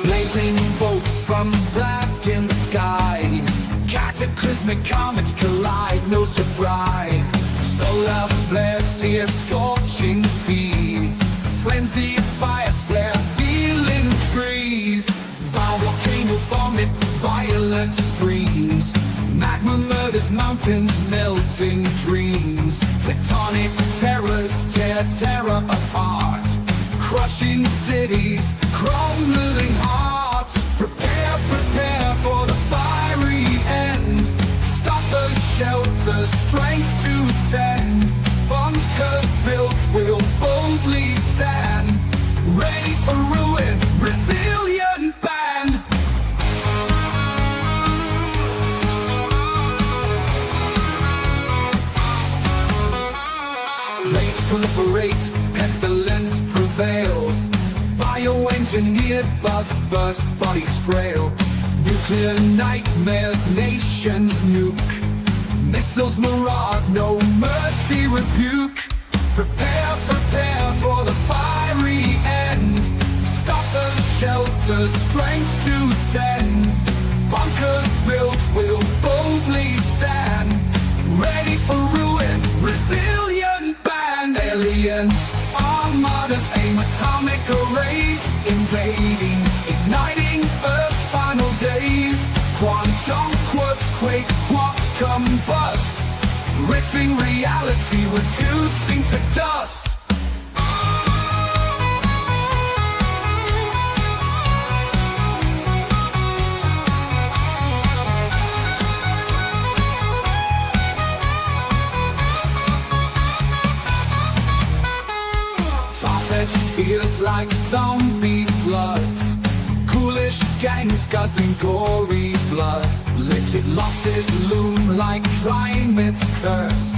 Blazing bolts from blackened skies, cataclysmic comets collide, no surprise. Solar flares sear scorching seas, frenzy fires flare, feeling trees. Volcanoes vomit violent streams, magma murders mountains, melting dreams. Tectonic terrors tear terror apart, crushing cities, crumbling hearts. Prepare, prepare for the fiery end. Stop the shelter, strength to send. Bunkers built will boldly stand, ready for ruin, resilient band. Planes proliferate, pestilence prevails. Bioengineered bugs burst, bodies frail. Nuclear nightmares, nations nuke. Missiles mirage, no mercy rebuke. Prepare, prepare for the fiery end. Stop the shelter, strength to send. Bunkers built will boldly stand, ready for ruin, resilient band. Alien armadas aim atomic arrays, invading, igniting Earth's final days. Quantum quake, quarks combust, ripping reality, reducing to dust. Feels like zombie floods, ghoulish gangs guzzling gory blood. Legit losses loom like climate's curse,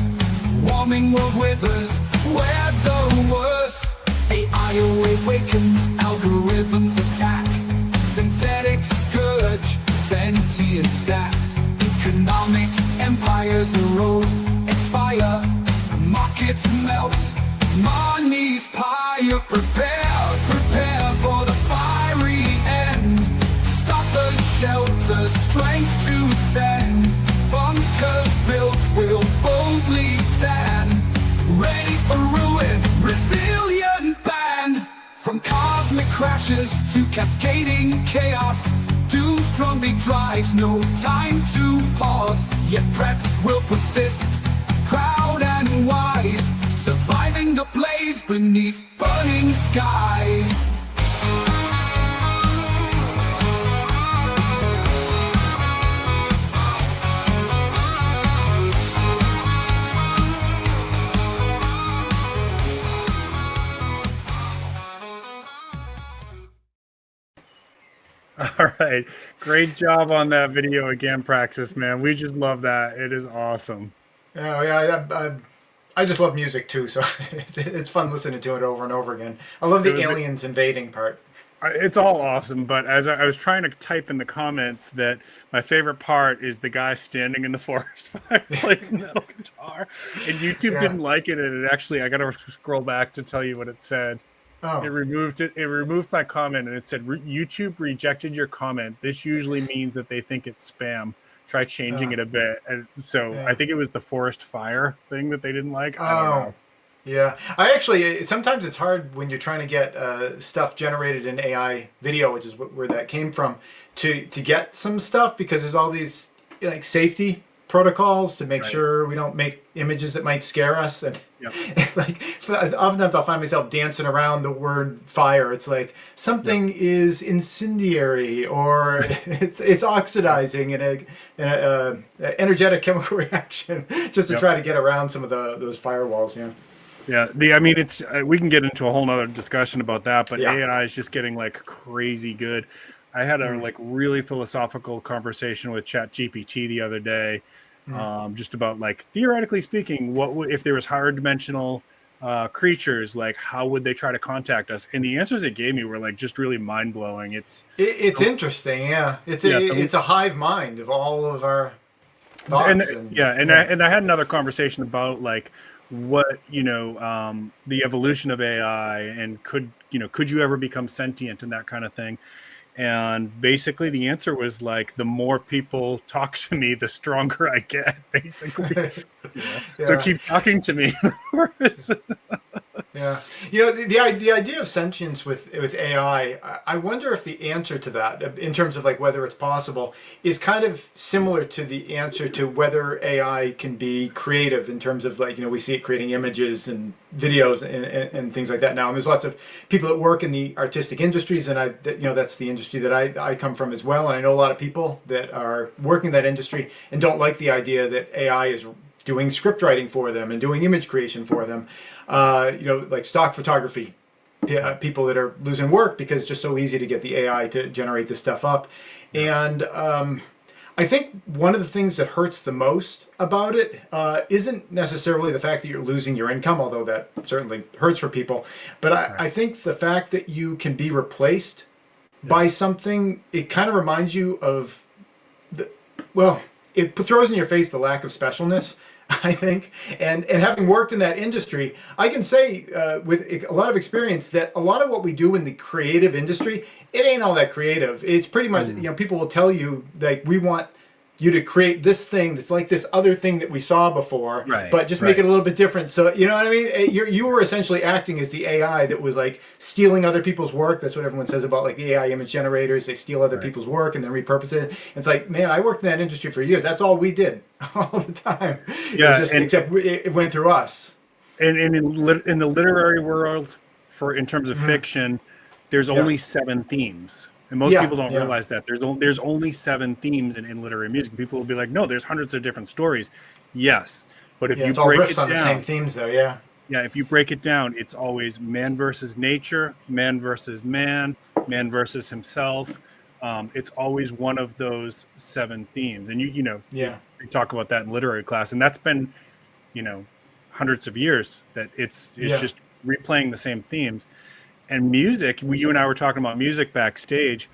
warming world withers, we're the worst. AI awakens, algorithms attack, synthetic scourge, sentient stacked. Economic empires erode, expire, markets melt, money's pile. Prepare, prepare for the fiery end. Stop the shelter, strength to send. Bunkers built will boldly stand, ready for ruin, resilient band. From cosmic crashes to cascading chaos, doom's drumbeat drives, no time to pause. Yet prepped will persist, proud and wise, surviving the blaze beneath burning skies. All right, great job on that video again, Praxis, man. We just love that. It is awesome. Oh yeah, I just love music too, so it's fun listening to it over and over again. I love the aliens invading part. It's all awesome, but as I was trying to type in the comments that my favorite part is the guy standing in the forest fire playing metal guitar, and YouTube didn't like it, and it actually, I gotta scroll back to tell you what it said. Oh. It removed my comment, and it said, YouTube rejected your comment. This usually means that they think it's spam. Try changing it a bit. And so I think it was the forest fire thing that they didn't like. I don't know. Yeah. I actually, sometimes it's hard when you're trying to get stuff generated in AI video, which is where that came from, to get some stuff, because there's all these like safety protocols to make sure we don't make images that might scare us. And it's like, oftentimes I'll find myself dancing around the word fire. It's like something is incendiary, or it's oxidizing in a energetic chemical reaction, just to try to get around some of those firewalls. I mean, it's we can get into a whole nother discussion about that, but AI is just getting like crazy good. I had a like really philosophical conversation with ChatGPT the other day, just about, like, theoretically speaking, what would, if there was higher dimensional creatures, like how would they try to contact us? And the answers it gave me were like just really mind blowing. It's interesting, it's a hive mind of all of our thoughts. And I had another conversation about like what the evolution of AI, and could you ever become sentient and that kind of thing. And basically the answer was like, the more people talk to me, the stronger I get, basically. So keep talking to me. Yeah, you know, the idea of sentience with AI, I wonder if the answer to that, in terms of like whether it's possible, is kind of similar to the answer to whether AI can be creative in terms of like, you know, we see it creating images and videos and things like that now. And there's lots of people that work in the artistic industries, and you know, that's the industry that I come from as well. And I know a lot of people that are working in that industry and don't like the idea that AI is doing script writing for them and doing image creation for them. You know, like stock photography, people that are losing work because it's just so easy to get the AI to generate this stuff up. And I think one of the things that hurts the most about it isn't necessarily the fact that you're losing your income, although that certainly hurts for people. But I think the fact that you can be replaced by something, it kind of reminds you of, it throws in your face the lack of specialness, I think. And having worked in that industry, I can say with a lot of experience that a lot of what we do in the creative industry, it ain't all that creative. It's pretty much, you know, people will tell you, like, we want you to create this thing that's like this other thing that we saw before, but just make it a little bit different. So, you know what I mean? You were essentially acting as the AI that was like stealing other people's work. That's what everyone says about like the AI image generators. They steal other people's work and then repurpose it. It's like, man, I worked in that industry for years. That's all we did all the time. Yeah, just, except it went through us. And in the literary world, in terms of fiction, there's only 7 themes. And most people don't realize that there's only 7 themes in literary music. People will be like, no, there's hundreds of different stories. Yes, but if you break it down, on the same themes though, yeah, if you break it down, it's always man versus nature, man versus man, man versus himself. It's always one of those 7 themes, and you know, we talk about that in literary class, and that's been, you know, hundreds of years that it's just replaying the same themes. And music, you and I were talking about music backstage.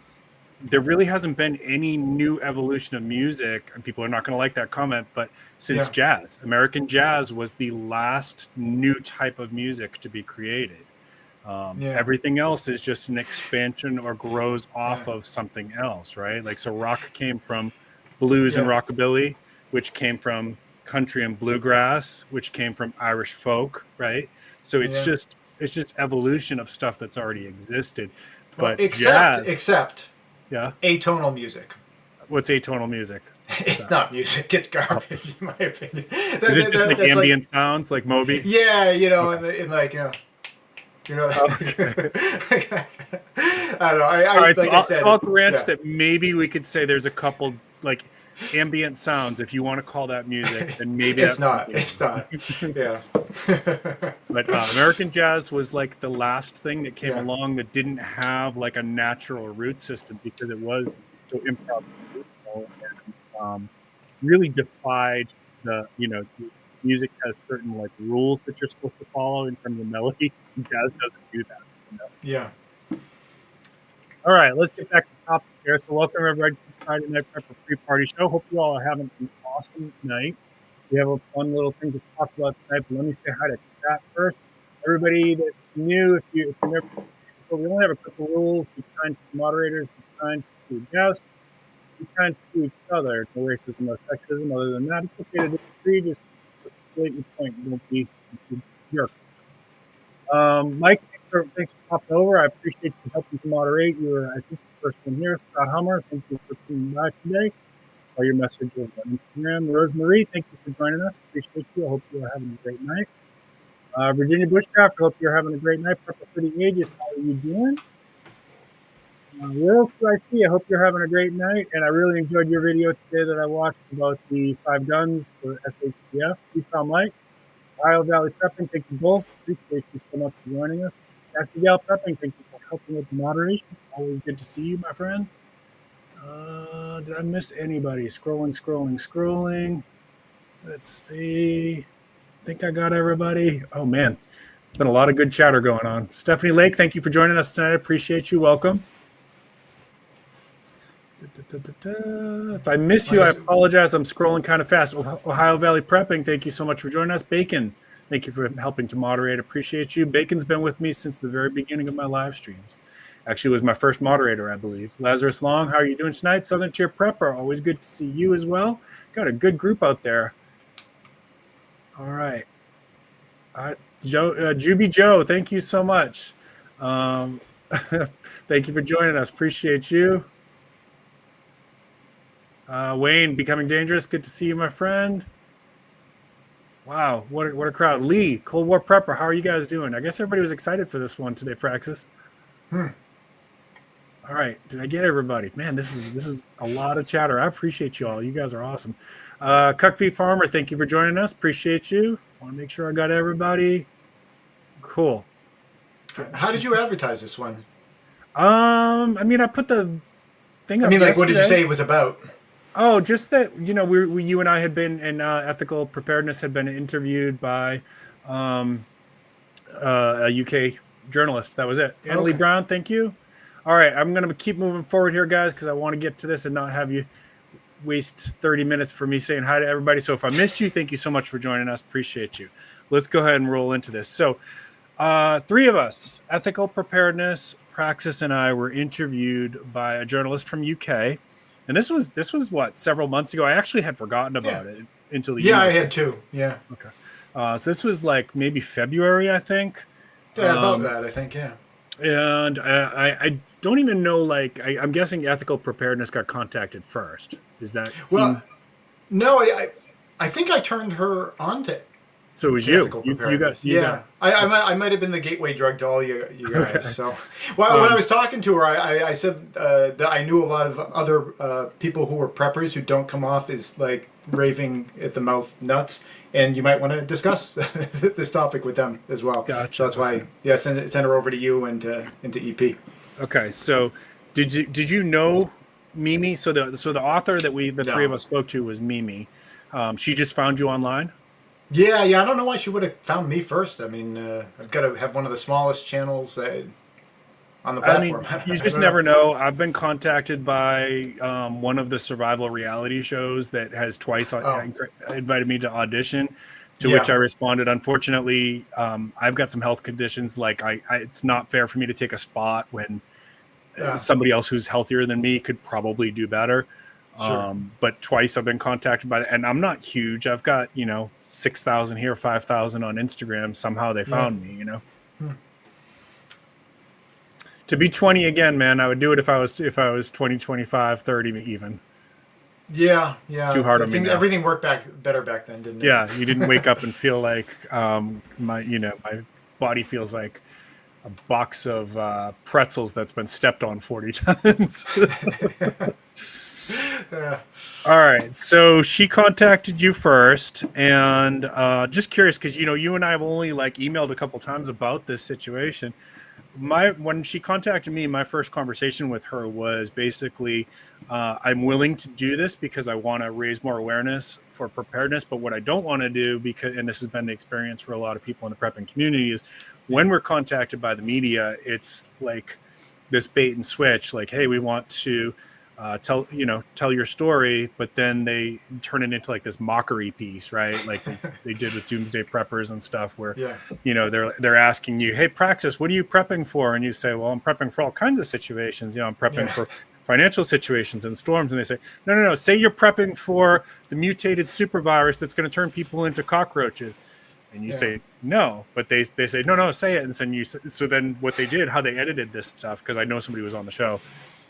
There really hasn't been any new evolution of music, and people are not going to like that comment, but since jazz. American jazz was the last new type of music to be created. Everything else is just an expansion or grows off of something else, right? Like, so rock came from blues and rockabilly, which came from country and bluegrass, which came from Irish folk, right? So it's just evolution of stuff that's already existed. But except atonal music. What's atonal music? It's not music. It's garbage, in my opinion. Is it just like ambient sounds, like Moby? Yeah, you know, and like, you know. I don't know. All right, like so I'll grant that maybe we could say there's a couple like ambient sounds, if you want to call that music, then maybe it's not. Yeah. But American jazz was like the last thing that came along that didn't have like a natural root system, because it was so improvisational and really defied the, you know, music has certain like rules that you're supposed to follow in terms of melody. Jazz doesn't do that. You know? Yeah. All right, let's get back to the topic here. So welcome everybody to the Friday Night Prepper Pre-Party Show. Hope you all are having an awesome night. We have a fun little thing to talk about tonight, but let me say hi to chat first. Everybody that's new, if you're never, we only have a couple rules. Be kind to the moderators, be kind to the guests, be kind to each other. No racism or sexism. Other than that, it's okay to disagree. Just state your point. Don't be a jerk. Mike, thanks for popping over. I appreciate you helping to moderate. You were, I think, the first one here. Scott Hummer, thank you for coming by today. All your message on Instagram. Rosemary, thank you for joining us. Appreciate you. I hope you are having a great night. Virginia Bushcraft, I hope you're having a great night. Prepper for the Ages, how are you doing? Will QIC, I hope you're having a great night. And I really enjoyed your video today that I watched about the 5 guns for SHTF. Utah Mike, Ohio Valley Prepping, thank you both. Appreciate you so much for joining us. Cassie Gal Prepping, thank you for helping with the moderation. Always good to see you, my friend. Did I miss anybody? Scrolling. Let's see. I think I got everybody. Oh, man. There's been a lot of good chatter going on. Stephanie Lake, thank you for joining us tonight. I appreciate you. Welcome. If I miss you, I apologize. I'm scrolling kind of fast. Ohio Valley Prepping, thank you so much for joining us. Bacon, thank you for helping to moderate. Appreciate you. Bacon's been with me since the very beginning of my live streams. Actually was my first moderator, I believe. Lazarus Long, how are you doing tonight? Southern Tier Prepper, always good to see you as well. Got a good group out there. All right. Joe, Juby Joe, thank you so much. Thank you for joining us. Appreciate you. Wayne, Becoming Dangerous. Good to see you, my friend. Wow, what a crowd. Lee, Cold War Prepper, how are you guys doing? I guess everybody was excited for this one today, Praxis. All right, did I get everybody? Man, this is a lot of chatter. I appreciate you all. You guys are awesome. Cuckfeet Farmer, thank you for joining us. Appreciate you. Want to make sure I got everybody. Cool. How did you advertise this one? I mean, I put the thing up yesterday. What did you say it was about? Oh, just that, you know, you and I had been, and Ethical Preparedness had been interviewed by a UK journalist. That was it. Annalie Brown, thank you. All right, I'm going to keep moving forward here, guys, because I want to get to this and not have you waste 30 minutes for me saying hi to everybody. So if I missed you, thank you so much for joining us. Appreciate you. Let's go ahead and roll into this. So 3 of us, Ethical Preparedness, Praxis, and I were interviewed by a journalist from UK. And this was what, several months ago. I actually had forgotten about it until the I had too. Yeah. Okay. So this was like maybe February, I think. Yeah, about that, I think. Yeah. And I don't even know. Like, I'm guessing Ethical Preparedness got contacted first. Is that no? I think I turned her on to. So it was you. You got. I might have been the gateway drug to all you guys. Okay. So, when I was talking to her, I said that I knew a lot of other people who were preppers who don't come off as like raving at the mouth nuts, and you might want to discuss this topic with them as well. Gotcha. So that's why, send her over to you and into EP. Okay. So, did you know Mimi? So the author that the 3 of us spoke to was Mimi. She just found you online. Yeah. I don't know why she would have found me first. I mean, I've got to have one of the smallest channels on the platform. I mean, you just never know. I've been contacted by one of the survival reality shows that has twice invited me to audition, to which I responded. Unfortunately, I've got some health conditions. Like, it's not fair for me to take a spot when somebody else who's healthier than me could probably do better. Sure. But twice I've been contacted by it, and I'm not huge. I've got 6,000 here, 5,000 on Instagram. Somehow they found me. To be 20 again, man, I would do it if I was 20, 25, 30 even. Yeah. Too hard on me now. Everything worked better back then, didn't it? Yeah, you didn't wake up and feel like my body feels like a box of pretzels that's been stepped on 40 times. All right, so she contacted you first, and just curious because you and I have only emailed a couple times about this situation. When she contacted me, my first conversation with her was basically, I'm willing to do this because I want to raise more awareness for preparedness. But what I don't want to do, and this has been the experience for a lot of people in the prepping community, is when we're contacted by the media, it's like this bait and switch. Like, hey, we want to tell your story, but then they turn it into this mockery piece, right? Like they did with Doomsday Preppers and stuff, where they're asking you, hey, Praxis, what are you prepping for? And you say, well, I'm prepping for all kinds of situations. I'm prepping for financial situations and storms. And they say, no, say you're prepping for the mutated super virus that's going to turn people into cockroaches. And you say no, but they say no, say it. And so then what they did, how they edited this stuff, because I know somebody was on the show.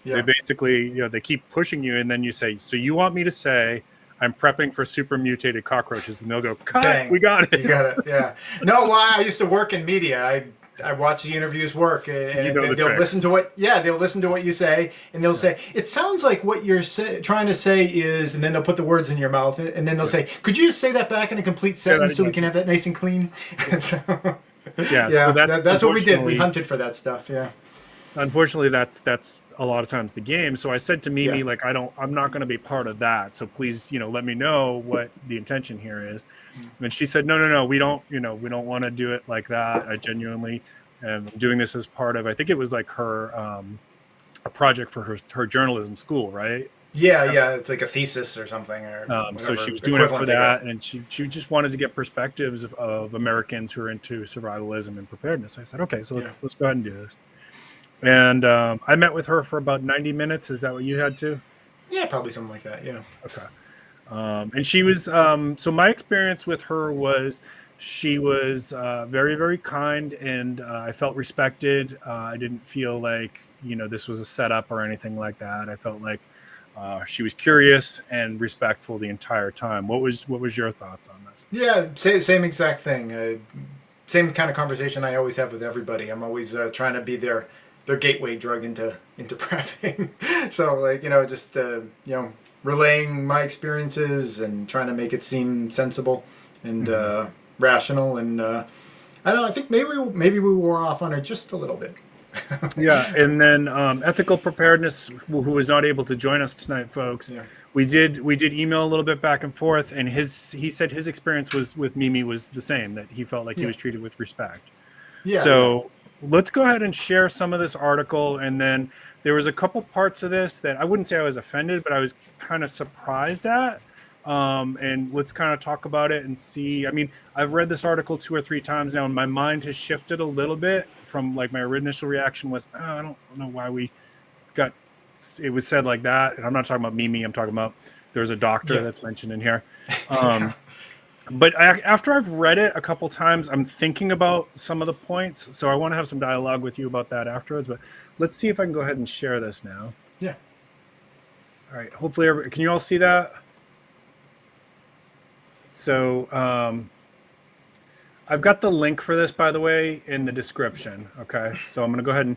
They basically, they keep pushing you, and then you say, so you want me to say I'm prepping for super mutated cockroaches? And they'll go, cut, Dang, we got it. You got it, yeah. No, well, I used to work in media. I watch the interviews work, and they'll listen to what you say, and they'll say, it sounds like what you're trying to say is, and then they'll put the words in your mouth, and then they'll say, could you say that back in a complete sentence so we can have that nice and clean? So that's what we did. We hunted for that stuff, Unfortunately, that's a lot of times the game. So I said to Mimi, I'm not going to be part of that. So please, let me know what the intention here is. And she said, no, we don't want to do it like that. I genuinely am doing this as part of, I think it was her, a project for her journalism school, right? Yeah. It's like a thesis or something. So she was doing it for that. And she just wanted to get perspectives of Americans who are into survivalism and preparedness. I said, okay, so let's go ahead and do this. And I met with her for about 90 minutes. Is that what you had to? Yeah, probably something like that. Yeah. Okay. And she was, so my experience with her was she was very, very kind, and I felt respected. I didn't feel like, this was a setup or anything like that. I felt like she was curious and respectful the entire time. What was your thoughts on this? Yeah, same exact thing. Same kind of conversation I always have with everybody. I'm always trying to be their gateway drug into prepping. So like, just relaying my experiences and trying to make it seem sensible and rational. And I don't know, I think maybe we wore off on her just a little bit. Yeah, and then ethical preparedness, who was not able to join us tonight, folks. Yeah. We did email a little bit back and forth, and he said his experience with Mimi was the same, that he felt like he was treated with respect. Yeah. So let's go ahead and share some of this article, and then there was a couple parts of this that I wouldn't say I was offended, but I was kind of surprised at. And let's kind of talk about it and see. I mean, I've read this article 2 or 3 times now, and my mind has shifted a little bit from like my initial reaction was, I don't know why it was said like that. And I'm not talking about Mimi. I'm talking about there's a doctor that's mentioned in here. But after I've read it a couple times, I'm thinking about some of the points. So I want to have some dialogue with you about that afterwards. But let's see if I can go ahead and share this now. Yeah. All right. Hopefully, can you all see that? So I've got the link for this, by the way, in the description. Okay. So I'm going to go ahead and,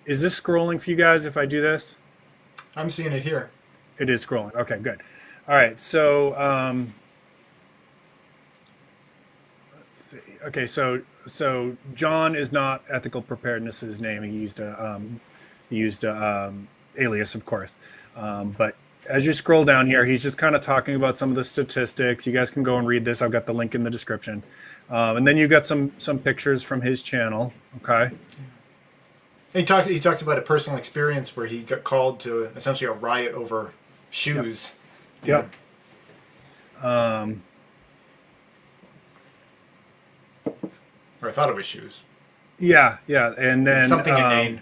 is this scrolling for you guys if I do this? I'm seeing it here. It is scrolling. Okay, good. All right. So let's see. Okay. So John is not ethical preparedness's name. He used a alias, of course. But as you scroll down here, he's just kind of talking about some of the statistics. You guys can go and read this. I've got the link in the description. And then you've got some pictures from his channel. Okay. And he talks about a personal experience where he got called to essentially a riot over shoes. Yep. Or I thought it was shoes. Yeah. And then something inane.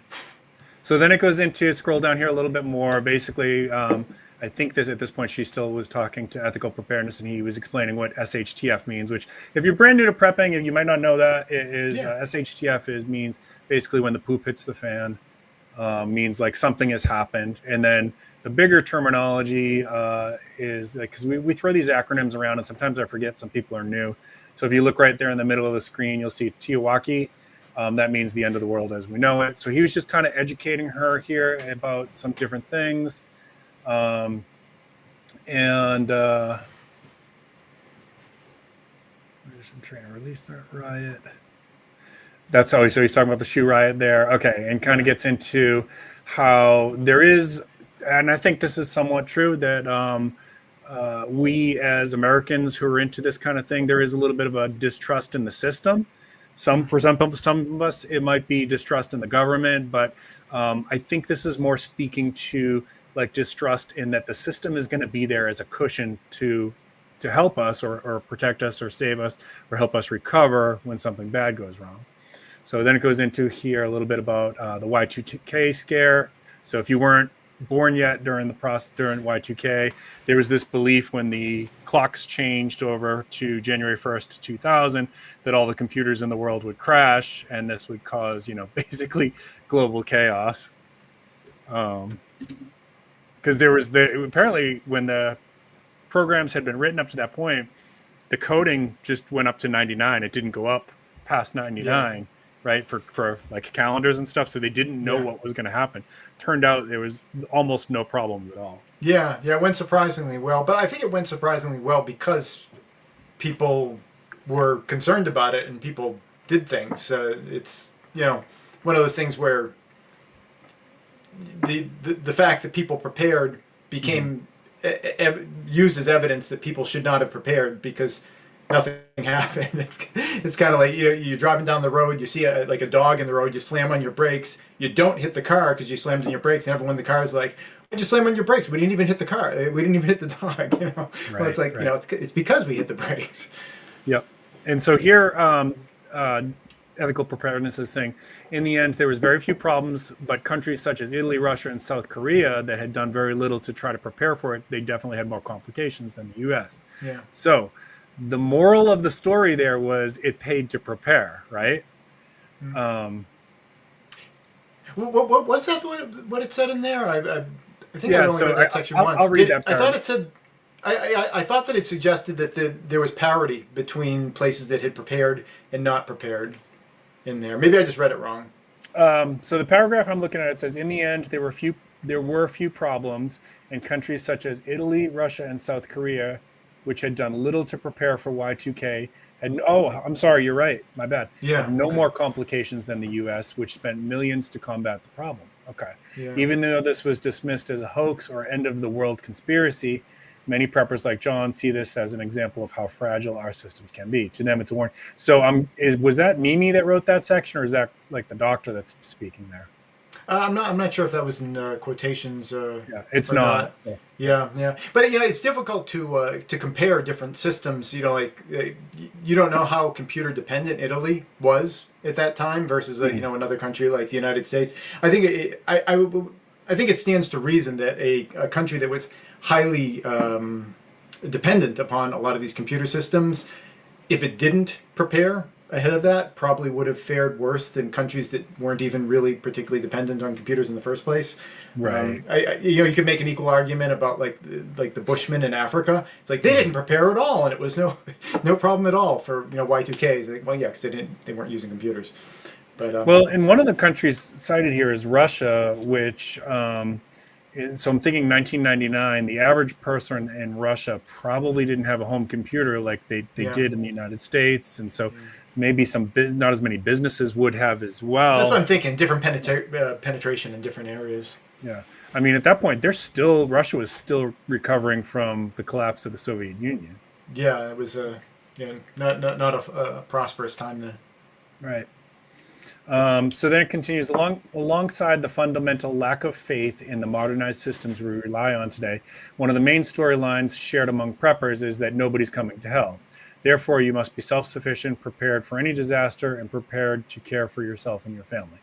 So then it goes into, scroll down here a little bit more. Basically, I think at this point she still was talking to ethical preparedness, and he was explaining what SHTF means, which if you're brand new to prepping, and you might not know that, it is SHTF means basically when the poop hits the fan, means like something has happened. And then the bigger terminology is, because we throw these acronyms around and sometimes I forget some people are new. So if you look right there in the middle of the screen, you'll see TEOTWAWKI. That means the end of the world as we know it. So he was just kind of educating her here about some different things. I'm trying to release that riot. That's how so he's talking about the shoe riot there. Okay. And kind of gets into how there is, and I think this is somewhat true, that we as Americans who are into this kind of thing, there is a little bit of a distrust in the system. For some of us, it might be distrust in the government, but I think this is more speaking to like distrust in that the system is going to be there as a cushion to help us or protect us or save us or help us recover when something bad goes wrong. So then it goes into here a little bit about the Y2K scare. So if you weren't born yet during Y2K, there was this belief when the clocks changed over to January 1st, 2000, that all the computers in the world would crash, and this would cause, basically global chaos. Because apparently when the programs had been written up to that point, the coding just went up to 99. It didn't go up past 99. Right, for like calendars and stuff, so they didn't know what was going to happen. Turned out there was almost no problems at all. Yeah, it went surprisingly well, but I think it went surprisingly well because people were concerned about it and people did things. It's one of those things where the fact that people prepared became used as evidence that people should not have prepared because nothing happened. It's kind of like you're driving down the road, you see a dog in the road, you slam on your brakes, you don't hit the car because you slammed on your brakes, and everyone in the car is like, "Why'd you slam on your brakes? We didn't even hit the car. We didn't even hit the dog." Right, well, it's like it's because we hit the brakes. Yep. And so here, ethical preparedness is saying, in the end, there was very few problems, but countries such as Italy, Russia, and South Korea that had done very little to try to prepare for it, they definitely had more complications than the U.S. Yeah. So the moral of the story there was it paid to prepare, right? What was that? What it said in there? I think Yeah, I only so read that section once. I'll read that I thought paragraph. it said. I thought that it suggested that there was parity between places that had prepared and not prepared in there. Maybe I just read it wrong. So the paragraph I'm looking at, it says, in the end, there were few problems, and countries such as Italy, Russia, and South Korea, which had done little to prepare for Y2K, had, oh, I'm sorry, you're right, my bad. Yeah, Had no okay. more complications than the U.S., which spent millions to combat the problem. Okay. Yeah. Even though this was dismissed as a hoax or end of the world conspiracy, many preppers like John see this as an example of how fragile our systems can be. To them, it's a warning. So was that Mimi that wrote that section, or is that like the doctor that's speaking there? I'm not sure if that was in quotations. Yeah, it's or not. So. Yeah, yeah, but it's difficult to compare different systems. You don't know how computer dependent Italy was at that time versus another country like the United States. I think I think it stands to reason that a country that was highly dependent upon a lot of these computer systems, if it didn't prepare ahead of that, probably would have fared worse than countries that weren't even really particularly dependent on computers in the first place. Right. You could make an equal argument about like the Bushmen in Africa. It's like they didn't prepare at all, and it was no problem at all for Y2K. It's like, well, yeah, because they weren't using computers. But well, and one of the countries cited here is Russia, which so I'm thinking 1999, the average person in Russia probably didn't have a home computer like they did in the United States, and so maybe not as many businesses would have as well. That's what I'm thinking. Different penetration in different areas. Yeah, I mean, at that point, Russia was still recovering from the collapse of the Soviet Union. Yeah, it was not a prosperous time then. Right. So then it continues alongside the fundamental lack of faith in the modernized systems we rely on today. One of the main storylines shared among preppers is that nobody's coming to hell. Therefore, you must be self-sufficient, prepared for any disaster, and prepared to care for yourself and your family.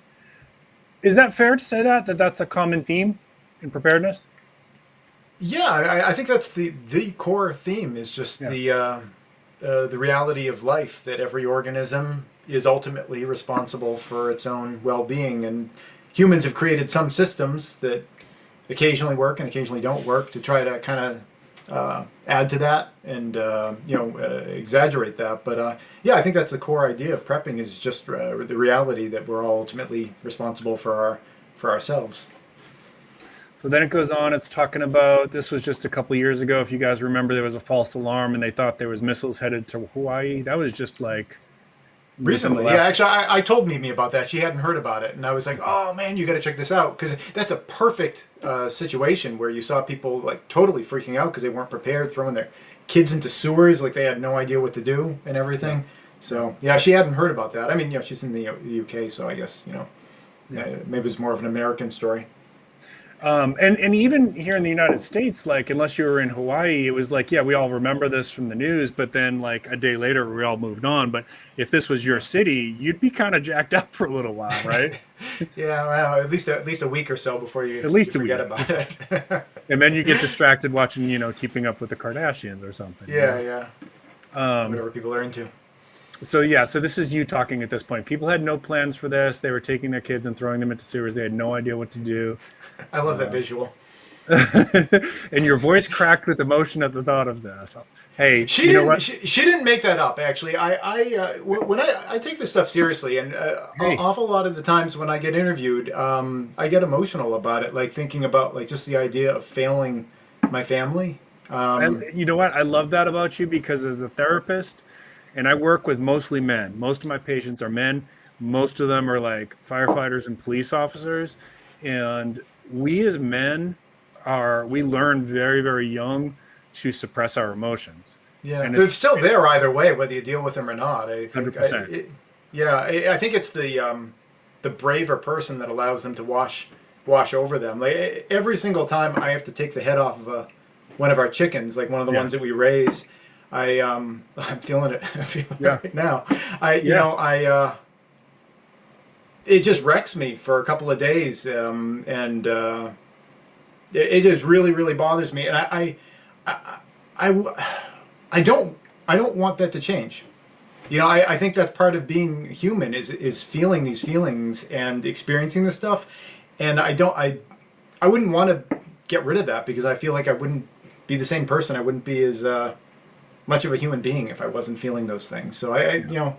Is that fair to say that that's a common theme in preparedness? Yeah, I think that's the core theme is just the reality of life, that every organism is ultimately responsible for its own well-being, and humans have created some systems that occasionally work and occasionally don't work to try to kind of add to that and exaggerate that. But yeah, I think that's the core idea of prepping, is just the reality that we're all ultimately responsible for ourselves. So then it goes on, it's talking about, this was just a couple years ago, if you guys remember, there was a false alarm and they thought there was missiles headed to Hawaii. That was just like recently. Yeah, actually I told Mimi about that. She hadn't heard about it, and I was like, oh man, you got to check this out, because that's a perfect situation where you saw people like totally freaking out because they weren't prepared, throwing their kids into sewers like they had no idea what to do and everything. So yeah, she hadn't heard about that. I mean, she's in the UK, so I guess maybe it's more of an American story. And even here in the United States, like, unless you were in Hawaii, it was like, yeah, we all remember this from the news, but then like a day later we all moved on. But if this was your city, you'd be kind of jacked up for a little while, right? Yeah, well, at least a week or so before you forget about it. And then you get distracted watching, Keeping Up with the Kardashians or something. Yeah. Whatever people are into. So yeah, so this is you talking at this point. People had no plans for this. They were taking their kids and throwing them into sewers. They had no idea what to do. I love that visual. And your voice cracked with emotion at the thought of this. Hey, she didn't make that up. Actually, when I take this stuff seriously, and an awful lot of the times when I get interviewed, I get emotional about it, like thinking about like just the idea of failing my family. You know what? I love that about you, because as a therapist, and I work with mostly men. Most of my patients are men. Most of them are like firefighters and police officers, and we as men we learn very, very young to suppress our emotions. Yeah, and they're still there either way, whether you deal with them or not. I think, 100%. I think it's the braver person that allows them to wash over them. Like every single time I have to take the head off of one of our chickens, like one of the ones that we raise, I'm feeling it. I feel it right now. it just wrecks me for a couple of days, and it just really bothers me, and I don't want that to change. You know, I think that's part of being human is feeling these feelings and experiencing this stuff, and I wouldn't want to get rid of that, because I feel like I wouldn't be the same person. I wouldn't be as much of a human being if I wasn't feeling those things. So you know,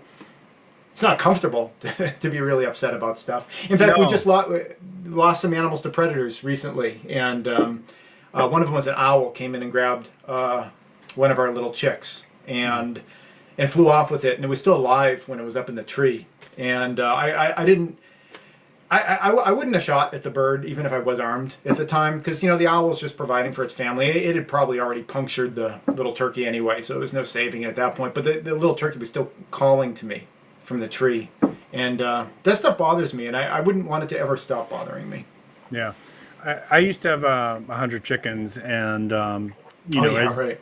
it's not comfortable to be really upset about stuff. In fact, we just lost some animals to predators recently, and one of them was an owl. Came in and grabbed one of our little chicks and flew off with it, and it was still alive when it was up in the tree. And I wouldn't have shot at the bird even if I was armed at the time, because, you know, the owl was just providing for its family. It had probably already punctured the little turkey anyway, so there was no saving it at that point. But the little turkey was still calling to me from the tree, and that stuff bothers me, and I wouldn't want it to ever stop bothering me. Yeah, I used to have 100 chickens, and you know,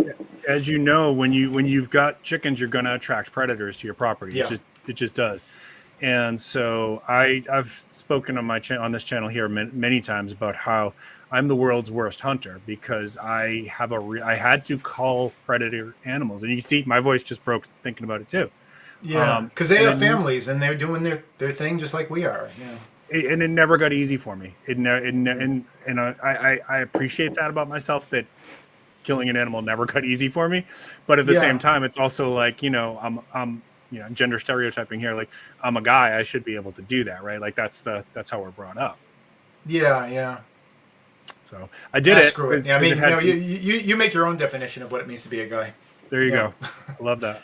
as you know, when you've got chickens, you're going to attract predators to your property. Yeah. It just does. And so I've spoken on on this channel here many times about how I'm the world's worst hunter, because I had to call predator animals, and you can see my voice just broke thinking about it too. Yeah, because they have families and they're doing their thing just like we are. Yeah. And it never got easy for me. And I appreciate that about myself, that killing an animal never got easy for me. But at the same time, it's also like, you know, I'm you know, gender stereotyping here. Like, I'm a guy, I should be able to do that, right? Like that's how we're brought up. Yeah. So I did it. Yeah, I mean, you know, you make your own definition of what it means to be a guy. There you go. I love that.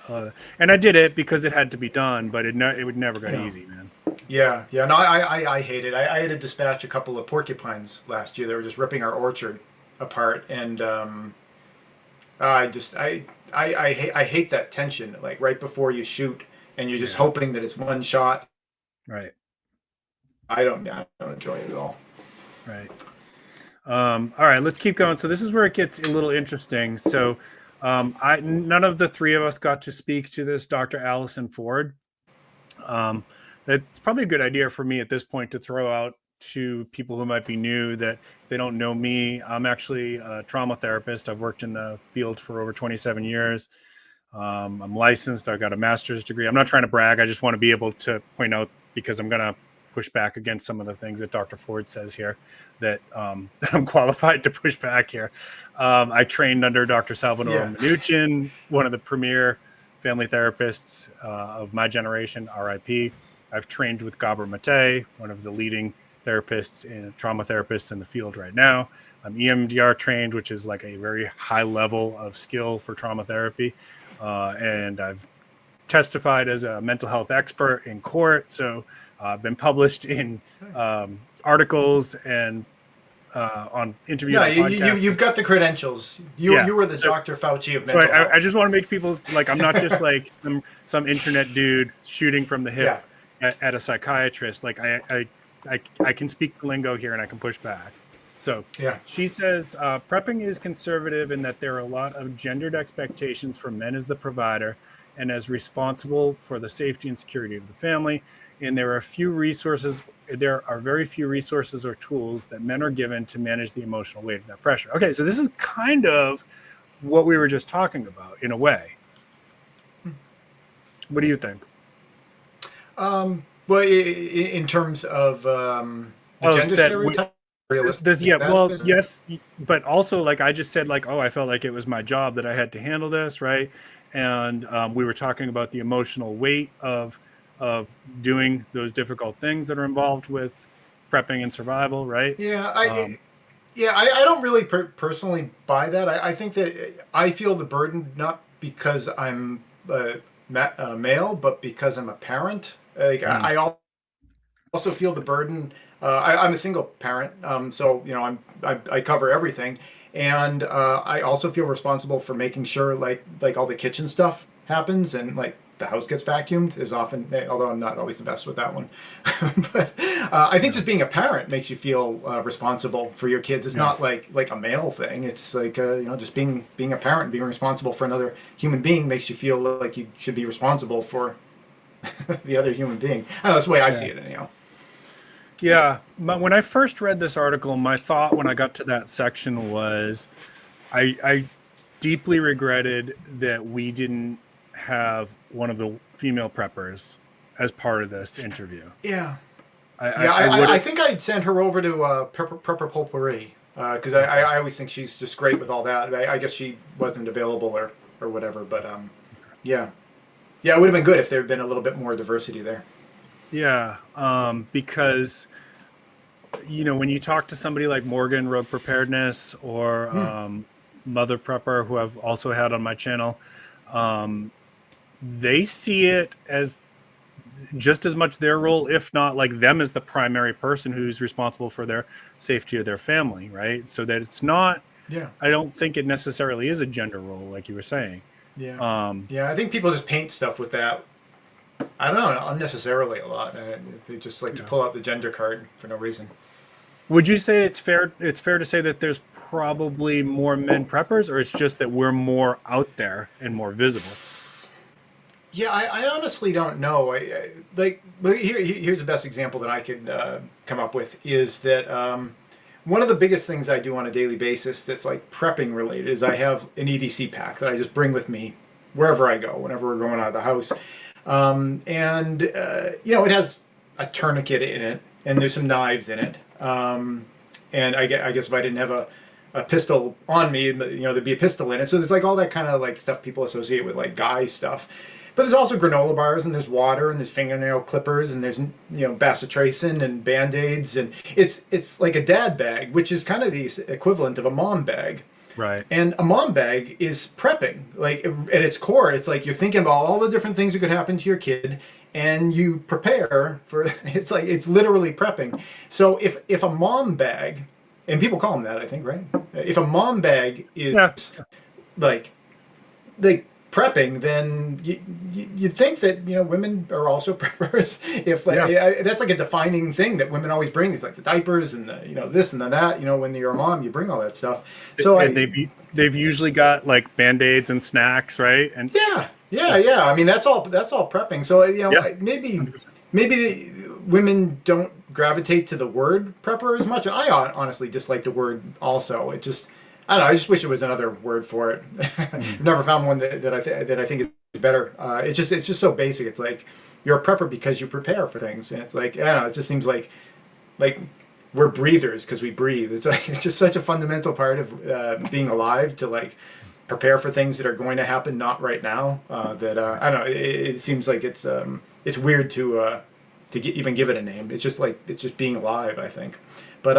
And I did it because it had to be done, but it would never get easy, man. Yeah. No, I hate it. I had to dispatch a couple of porcupines last year. They were just ripping our orchard apart, and I hate that tension, like right before you shoot, and you're just hoping that it's one shot. Right. I don't enjoy it at all. Right. All right, let's keep going. So this is where it gets a little interesting. So none of the three of us got to speak to this Dr. Allison Ford. That's probably a good idea for me at this point to throw out to people who might be new, that if they don't know me, I'm actually a trauma therapist. I've worked in the field for over 27 years. I'm licensed. I've got a master's degree. I'm not trying to brag. I just want to be able to point out, because I'm going to push back against some of the things that Dr. Ford says here, that I'm qualified to push back here. I trained under Dr. Salvador Minuchin, one of the premier family therapists of my generation, RIP. I've trained with Gabor Mate, one of the leading therapists and trauma therapists in the field right now. I'm EMDR trained, which is like a very high level of skill for trauma therapy. And I've testified as a mental health expert in court. So I've been published in articles and on interviews. Yeah, you've got the credentials. You were the Dr. Fauci of mental health. I just want to make people, like, I'm not just like some internet dude shooting from the hip at a psychiatrist. Like, I can speak the lingo here, and I can push back. So she says, prepping is conservative in that there are a lot of gendered expectations for men as the provider and as responsible for the safety and security of the family. And there are very few resources or tools that men are given to manage the emotional weight of that pressure. Okay, so this is kind of what we were just talking about in a way. What do you think? Well, in terms of gender stereotype, yes, but also, like, I just said, like, I felt like it was my job, that I had to handle this, right? And we were talking about the emotional weight of doing those difficult things that are involved with prepping and survival, right? Yeah, I don't really personally buy that. I think that I feel the burden not because I'm male, but because I'm a parent. Like, I also feel the burden. I'm a single parent, so, you know, I cover everything, and I also feel responsible for making sure like all the kitchen stuff happens, and like the house gets vacuumed is often, although I'm not always the best with that one. But I think just being a parent makes you feel responsible for your kids. It's not like a male thing. It's like you know, just being a parent, being responsible for another human being makes you feel like you should be responsible for the other human being. I don't know, that's the way I see it anyhow. Yeah, when I first read this article, my thought when I got to that section was I deeply regretted that we didn't have one of the female preppers as part of this interview. Yeah. I, Yeah, I would I have, think I'd send her over to Prepper Potpourri because okay. I always think she's just great with all that. I guess she wasn't available or whatever, but yeah. Yeah, it would have been good if there had been a little bit more diversity there. Yeah, because when you talk to somebody like Morgan Road Preparedness or Hmm. Mother Prepper, who I've also had on my channel, um, they see it as just as much their role, if not like them as the primary person who's responsible for their safety of their family, right? So that it's not, Yeah, I don't think it necessarily is a gender role, like you were saying. yeah, Um, yeah. I think people just paint stuff with that. I don't know, unnecessarily a lot. They just like to yeah. pull out the gender card for no reason. Would you say it's fair? It's fair to say that there's probably more men preppers, or it's just that we're more out there and more visible. Yeah, I honestly don't know. But here's the best example that I could come up with is that one of the biggest things I do on a daily basis that's like prepping related is I have an EDC pack that I just bring with me wherever I go, whenever we're going out of the house. And it has a tourniquet in it, and there's some knives in it. And I guess if I didn't have a pistol on me, there'd be a pistol in it. So there's like all that kind of like stuff people associate with like guy stuff. But there's also granola bars, and there's water, and there's fingernail clippers, and there's bacitracin and Band-Aids, and it's like a dad bag, which is kind of the equivalent of a mom bag. Right. And a mom bag is prepping. Like at its core, it's like you're thinking about all the different things that could happen to your kid, and you prepare for. It's like it's literally prepping. So if a mom bag, and people call them that, I think, right? If a mom bag is Yeah. like prepping, then you'd think that women are also preppers. If that's like a defining thing that women always bring is like the diapers and the this and the that. When you're a mom, you bring all that stuff. So And they've usually got like Band-Aids and snacks, right? And yeah. I mean that's all prepping. So yeah, maybe the women don't gravitate to the word prepper as much, and I honestly dislike the word also. It just I don't know. I just wish there was another word for it. I've never found one that I think is better. It's just so basic. It's like you're a prepper because you prepare for things, and it's like I don't know. It just seems like we're breathers because we breathe. It's just such a fundamental part of being alive to like prepare for things that are going to happen, not right now. That I don't know. It seems like it's weird to even give it a name. It's just being alive, I think. But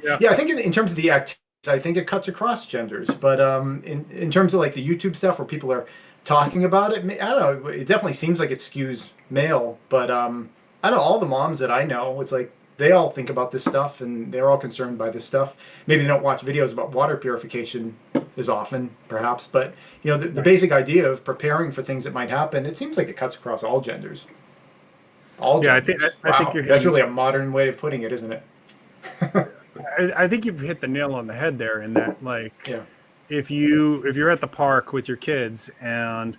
yeah, I think in terms of the activity, I think it cuts across genders. But in terms of like the YouTube stuff where people are talking about it, I don't know. It definitely seems like it skews male. But I don't know. All the moms that I know, it's like they all think about this stuff and they're all concerned by this stuff. Maybe they don't watch videos about water purification as often, perhaps. But the basic idea of preparing for things that might happen, it seems like it cuts across all genders. All genders. I think That's really a modern way of putting it, isn't it? I think you've hit the nail on the head there in that, like, Yeah. if you're at the park with your kids and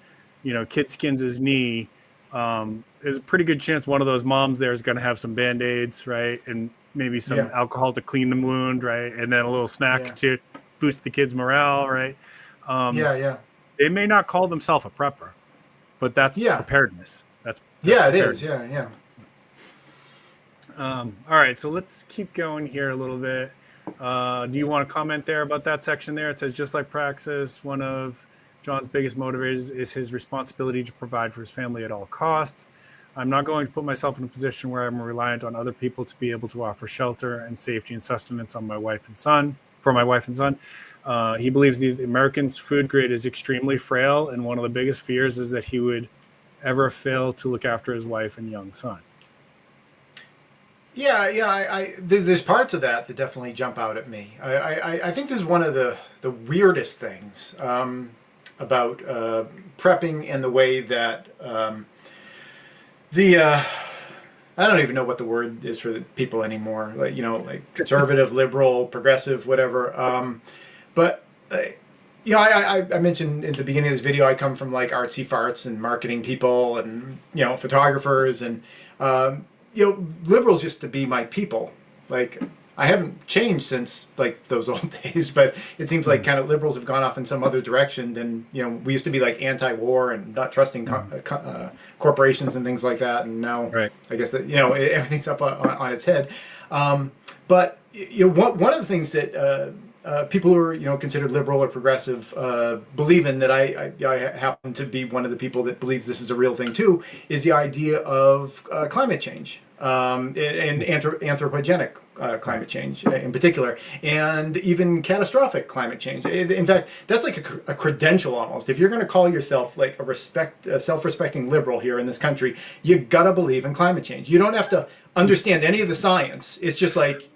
kid skins his knee, there's a pretty good chance one of those moms there is going to have some Band-Aids, right, and maybe some alcohol to clean the wound, right, and then a little snack to boost the kid's morale, right. They may not call themselves a prepper, but that's preparedness. That's it is. Yeah. All right, so let's keep going here a little bit. Do you want to comment there about that section there? It says, just like Praxis, one of John's biggest motivators is his responsibility to provide for his family at all costs. I'm not going to put myself in a position where I'm reliant on other people to be able to offer shelter and safety and sustenance on my wife and son. He believes the American's food grid is extremely frail, and one of the biggest fears is that he would ever fail to look after his wife and young son. Yeah. There's parts of that definitely jump out at me. I think this is one of the weirdest things about prepping and the way that I don't even know what the word is for the people anymore. Like conservative, liberal, progressive, whatever. But I mentioned at the beginning of this video, I come from like artsy farts and marketing people and photographers and liberals used to be my people. Like, I haven't changed since like those old days, but it seems like kind of liberals have gone off in some other direction than, we used to be like anti-war and not trusting corporations and things like that. And now I guess that, everything's up on its head. But one of the things that people who are considered liberal or progressive believe in, that I happen to be one of the people that believes this is a real thing too, is the idea of climate change and anthropogenic climate change in particular, and even catastrophic climate change. In fact, that's like a credential almost. If you're going to call yourself like a self-respecting liberal here in this country, you gotta believe in climate change. You don't have to understand any of the science. It's just like,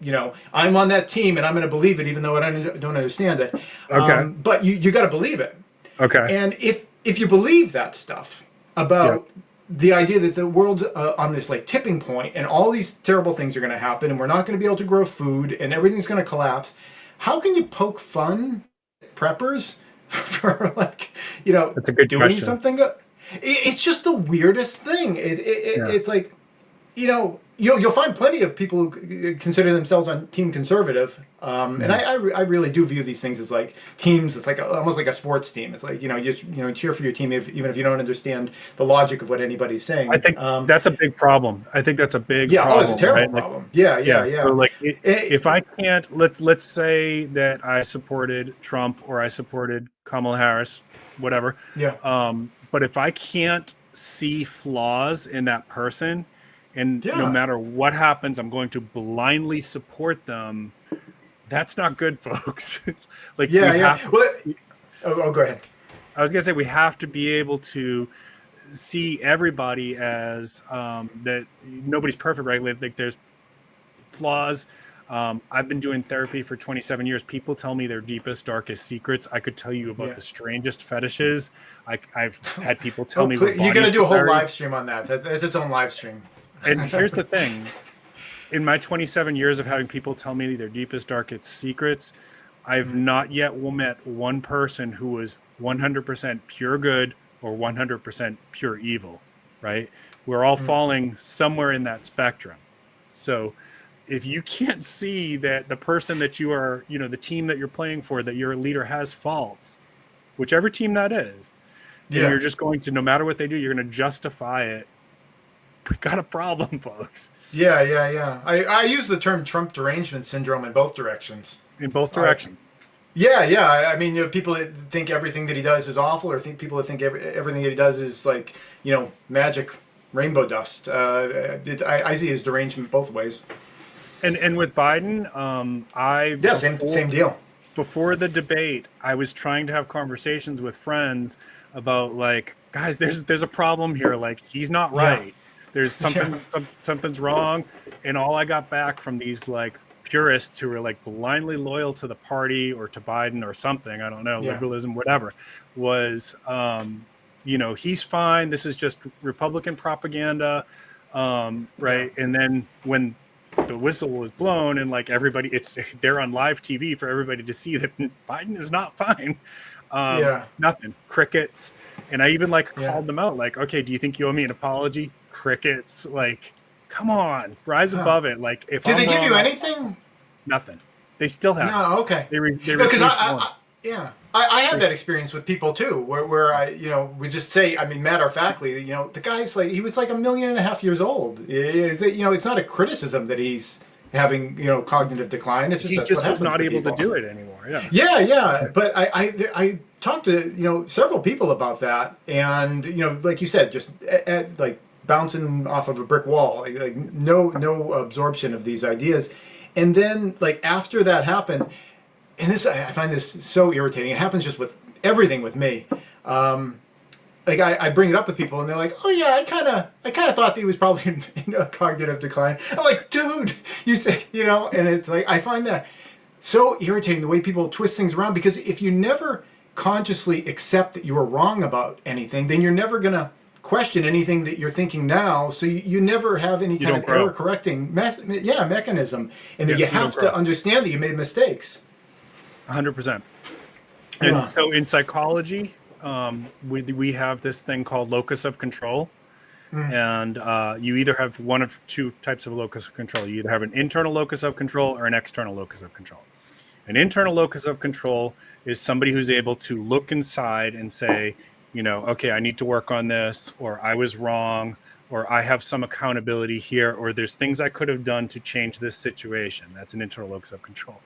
I'm on that team and I'm going to believe it even though I don't understand it. But you got to believe it. And if you believe that stuff about the idea that the world's on this like tipping point and all these terrible things are going to happen and we're not going to be able to grow food and everything's going to collapse, how can you poke fun at preppers for like, That's a good doing question. something? It's just the weirdest thing. It's like, you'll find plenty of people who consider themselves on team conservative, and I really do view these things as like teams. It's like almost like a sports team. It's like you cheer for your team even if you don't understand the logic of what anybody's saying. I think that's a big problem. I think that's a big problem. Oh, it's a terrible problem. Yeah. So like, if I can't, let's say that I supported Trump or I supported Kamala Harris, whatever. But if I can't see flaws in that person, and no matter what happens, I'm going to blindly support them, that's not good, folks. Like, go ahead. I was going to say, we have to be able to see everybody as that nobody's perfect, right? Like, there's flaws. I've been doing therapy for 27 years. People tell me their deepest, darkest secrets. I could tell you about the strangest fetishes. I've had people tell me. You're going to do a whole live stream on that. That's its own live stream. And here's the thing. In my 27 years of having people tell me their deepest, darkest secrets, I've not yet met one person who was 100% pure good or 100% pure evil, right? We're all falling somewhere in that spectrum. So if you can't see that the person that you are, the team that you're playing for, that your leader has faults, whichever team that is, then you're just going to, no matter what they do, you're going to justify it. We got a problem, folks. I use the term Trump derangement syndrome in both directions. I mean, people that think everything that he does is awful, or people that think everything that he does is like, magic rainbow dust. I see his derangement both ways. And with Biden, same deal. Before the debate, I was trying to have conversations with friends about like, guys, there's a problem here. Like, he's not right. There's something's wrong. And all I got back from these like purists who were like blindly loyal to the party or to Biden or something, I don't know, liberalism, whatever, was, he's fine. This is just Republican propaganda. Right. And then when the whistle was blown and like everybody, they're on live TV for everybody to see that Biden is not fine. Nothing. Crickets. And I even called them out, like, okay, do you think you owe me an apology? Crickets. Like, come on, rise above it. Like, if did they give you anything? Nothing. They still have. No, okay. Because I had that experience with people too, where I, we just say, I mean, matter of factly, the guy's like, he was like 1.5 million years old. It's not a criticism that he's having, cognitive decline. It's just he just was not able to do it anymore. But I talked to several people about that, and like you said, just like bouncing off of a brick wall, like no absorption of these ideas. And then like after that happened, and this, I find this so irritating. It happens just with everything with me. Like I bring it up with people and they're like, oh yeah, I kind of thought that he was probably in a cognitive decline. I'm like, dude, you say, and it's like, I find that so irritating, the way people twist things around, because if you never consciously accept that you were wrong about anything, then you're never going to question anything that you're thinking now. So you never have any kind of error correcting mechanism. And then you have to understand that you made mistakes. 100%. And so in psychology, we have this thing called locus of control. And you either have one of two types of locus of control. You either have an internal locus of control or an external locus of control. An internal locus of control is somebody who's able to look inside and say, you know, okay, I need to work on this, or I was wrong, or I have some accountability here, or there's things I could have done to change this situation. That's an internal locus of control.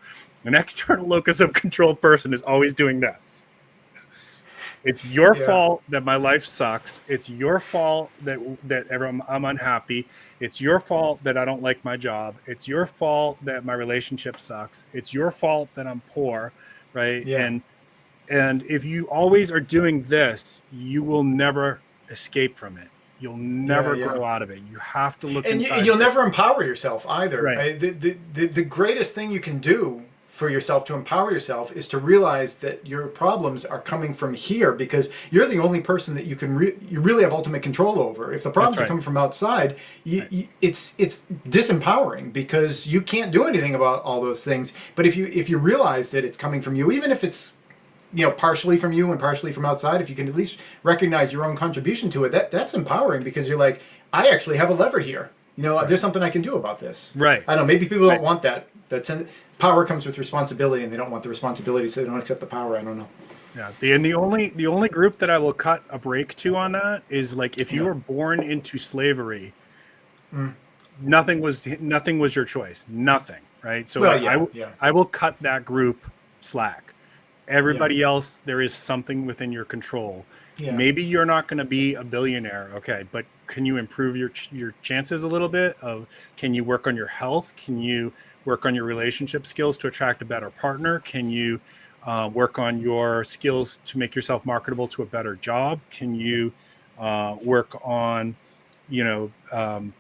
An external locus of control person is always doing this. It's your fault that my life sucks. It's your fault that I'm unhappy. It's your fault that I don't like my job. It's your fault that my relationship sucks. It's your fault that I'm poor, right? Yeah. And if you always are doing this, you will never escape from it. You'll never grow out of it. You have to look inside. And you'll never empower yourself either. Right. The greatest thing you can do for yourself to empower yourself is to realize that your problems are coming from here, because you're the only person that you can you really have ultimate control over. If the problems are coming from outside, it's disempowering, because you can't do anything about all those things. But if you realize that it's coming from you, even if it's, you know, partially from you and partially from outside, if you can at least recognize your own contribution to it, that's empowering, because you're like, I actually have a lever here. You know, there's something I can do about this. Right. I don't know, maybe people don't want that. Power comes with responsibility, and they don't want the responsibility, so they don't accept the power. I don't know. Yeah. And the only group that I will cut a break to on that is, like, if you were born into slavery, nothing was your choice. Nothing. Right. So I will cut that group slack. Everybody else, there is something within your control. Yeah. Maybe you're not going to be a billionaire, okay, but can you improve your chances a little bit? Can you work on your health? Can you work on your relationship skills to attract a better partner? Can you work on your skills to make yourself marketable to a better job? Can you work on, you know,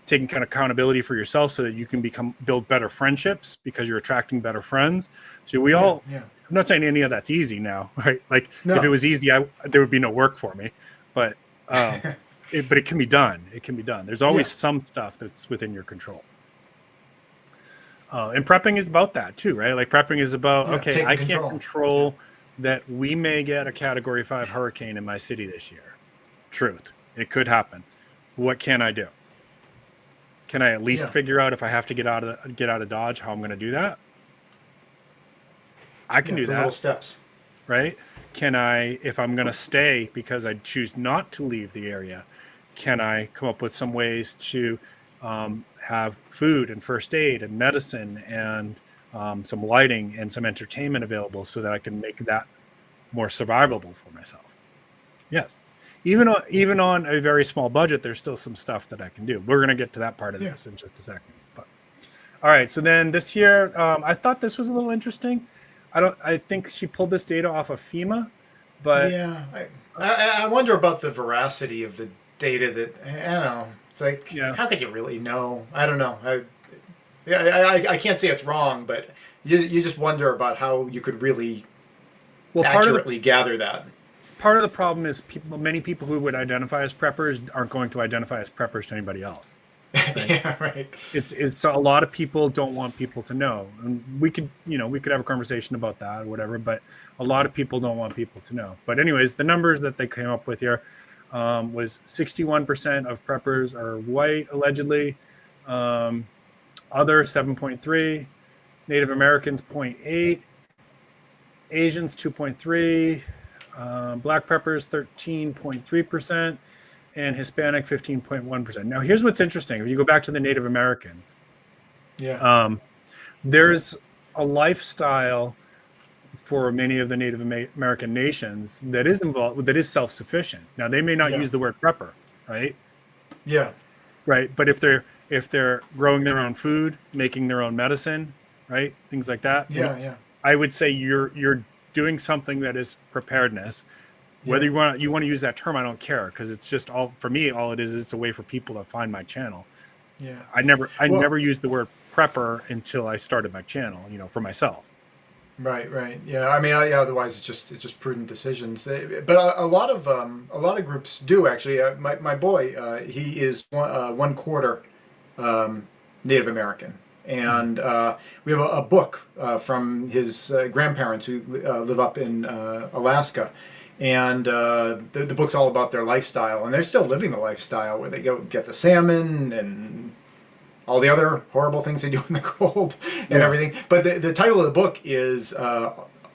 taking kind of accountability for yourself so that you can build better friendships because you're attracting better friends? So we all. Yeah. I'm not saying any of that's easy now, right? Like, if it was easy, there would be no work for me. But it can be done. It can be done. There's always some stuff that's within your control. And prepping is about that too, right? Like, prepping is about, okay, I can't control that we may get a Category 5 hurricane in my city this year. Truth. It could happen. What can I do? Can I at least figure out, if I have to get out of Dodge, how I'm going to do that? I can do that. Little steps. Right? Can I, if I'm going to stay because I choose not to leave the area, can I come up with some ways to have food and first aid and medicine and some lighting and some entertainment available so that I can make that more survivable for myself? Yes. Even on a very small budget, there's still some stuff that I can do. We're going to get to that part of this in just a second. But all right. So then this year, I thought this was a little interesting. I think she pulled this data off of FEMA, but yeah, I wonder about the veracity of the data. That, I don't know. It's like, how could you really know? I don't know. I can't say it's wrong, but you just wonder about how you could really accurately gather that. Part of the problem is many people who would identify as preppers aren't going to identify as preppers to anybody else. Right? Yeah, right. It's a lot of people don't want people to know, and we could have a conversation about that or whatever, but a lot of people don't want people to know. But anyways, the numbers that they came up with here was 61% of preppers are white, allegedly, other 7.3, Native Americans 0.8, Asians 2.3, Black preppers 13.3%. and Hispanic 15.1%. Now, here's what's interesting. If you go back to the Native Americans, there's a lifestyle for many of the Native American nations that is involved, that is self-sufficient. Now, they may not use the word prepper, right? Yeah. Right. But if they're growing their own food, making their own medicine, right, things like that. Yeah. I would say you're doing something that is preparedness. Whether you want to use that term, I don't care, because it's just all it is it's a way for people to find my channel. Yeah. I never used the word prepper until I started my channel, for myself. Right. Yeah. I mean, otherwise it's just prudent decisions. But a lot of groups do actually. My boy, he is 1/4 Native American, and we have a book from his grandparents who live up in Alaska. And the book's all about their lifestyle, and they're still living the lifestyle where they go get the salmon and all the other horrible things they do in the cold and everything. But the title of the book is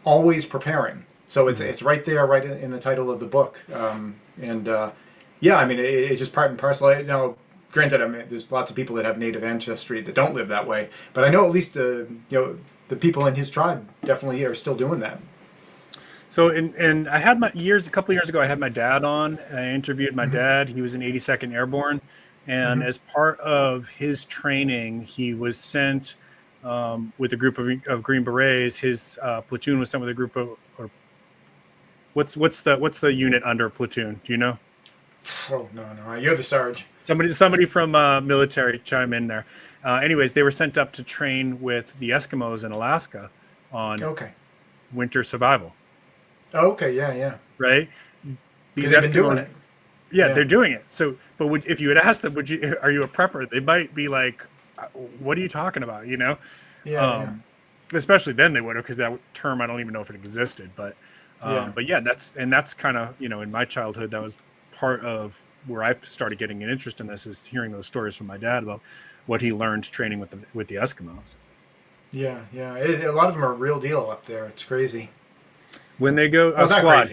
Always Preparing. So it's right there, right in the title of the book. Yeah, I mean, it's just part and parcel. Now, granted, I mean, there's lots of people that have native ancestry that don't live that way. But I know at least you know, the people in his tribe definitely are still doing that. So, and I had a couple of years ago, I had my dad on. I interviewed my dad. He was in 82nd Airborne. And as part of his training, he was sent with a group of Green Berets. His platoon was sent with a group of, or what's the unit under platoon? Do you know? Oh, no, you're the Sarge. Somebody from military chime in there. Anyways, they were sent up to train with the Eskimos in Alaska on winter survival. Oh, okay, yeah. Right? These They've been doing Eskimos, it. yeah, they're doing it. So, but if you had asked them, are you a prepper? They might be like, what are you talking about? You know? Yeah. Especially then they would have, because that term, I don't even know if it existed. But yeah, that's kind of, you know, in my childhood, that was part of where I started getting an interest in this, is hearing those stories from my dad about what he learned training with the Eskimos. Yeah. A lot of them are a real deal up there. It's crazy. When they go squad.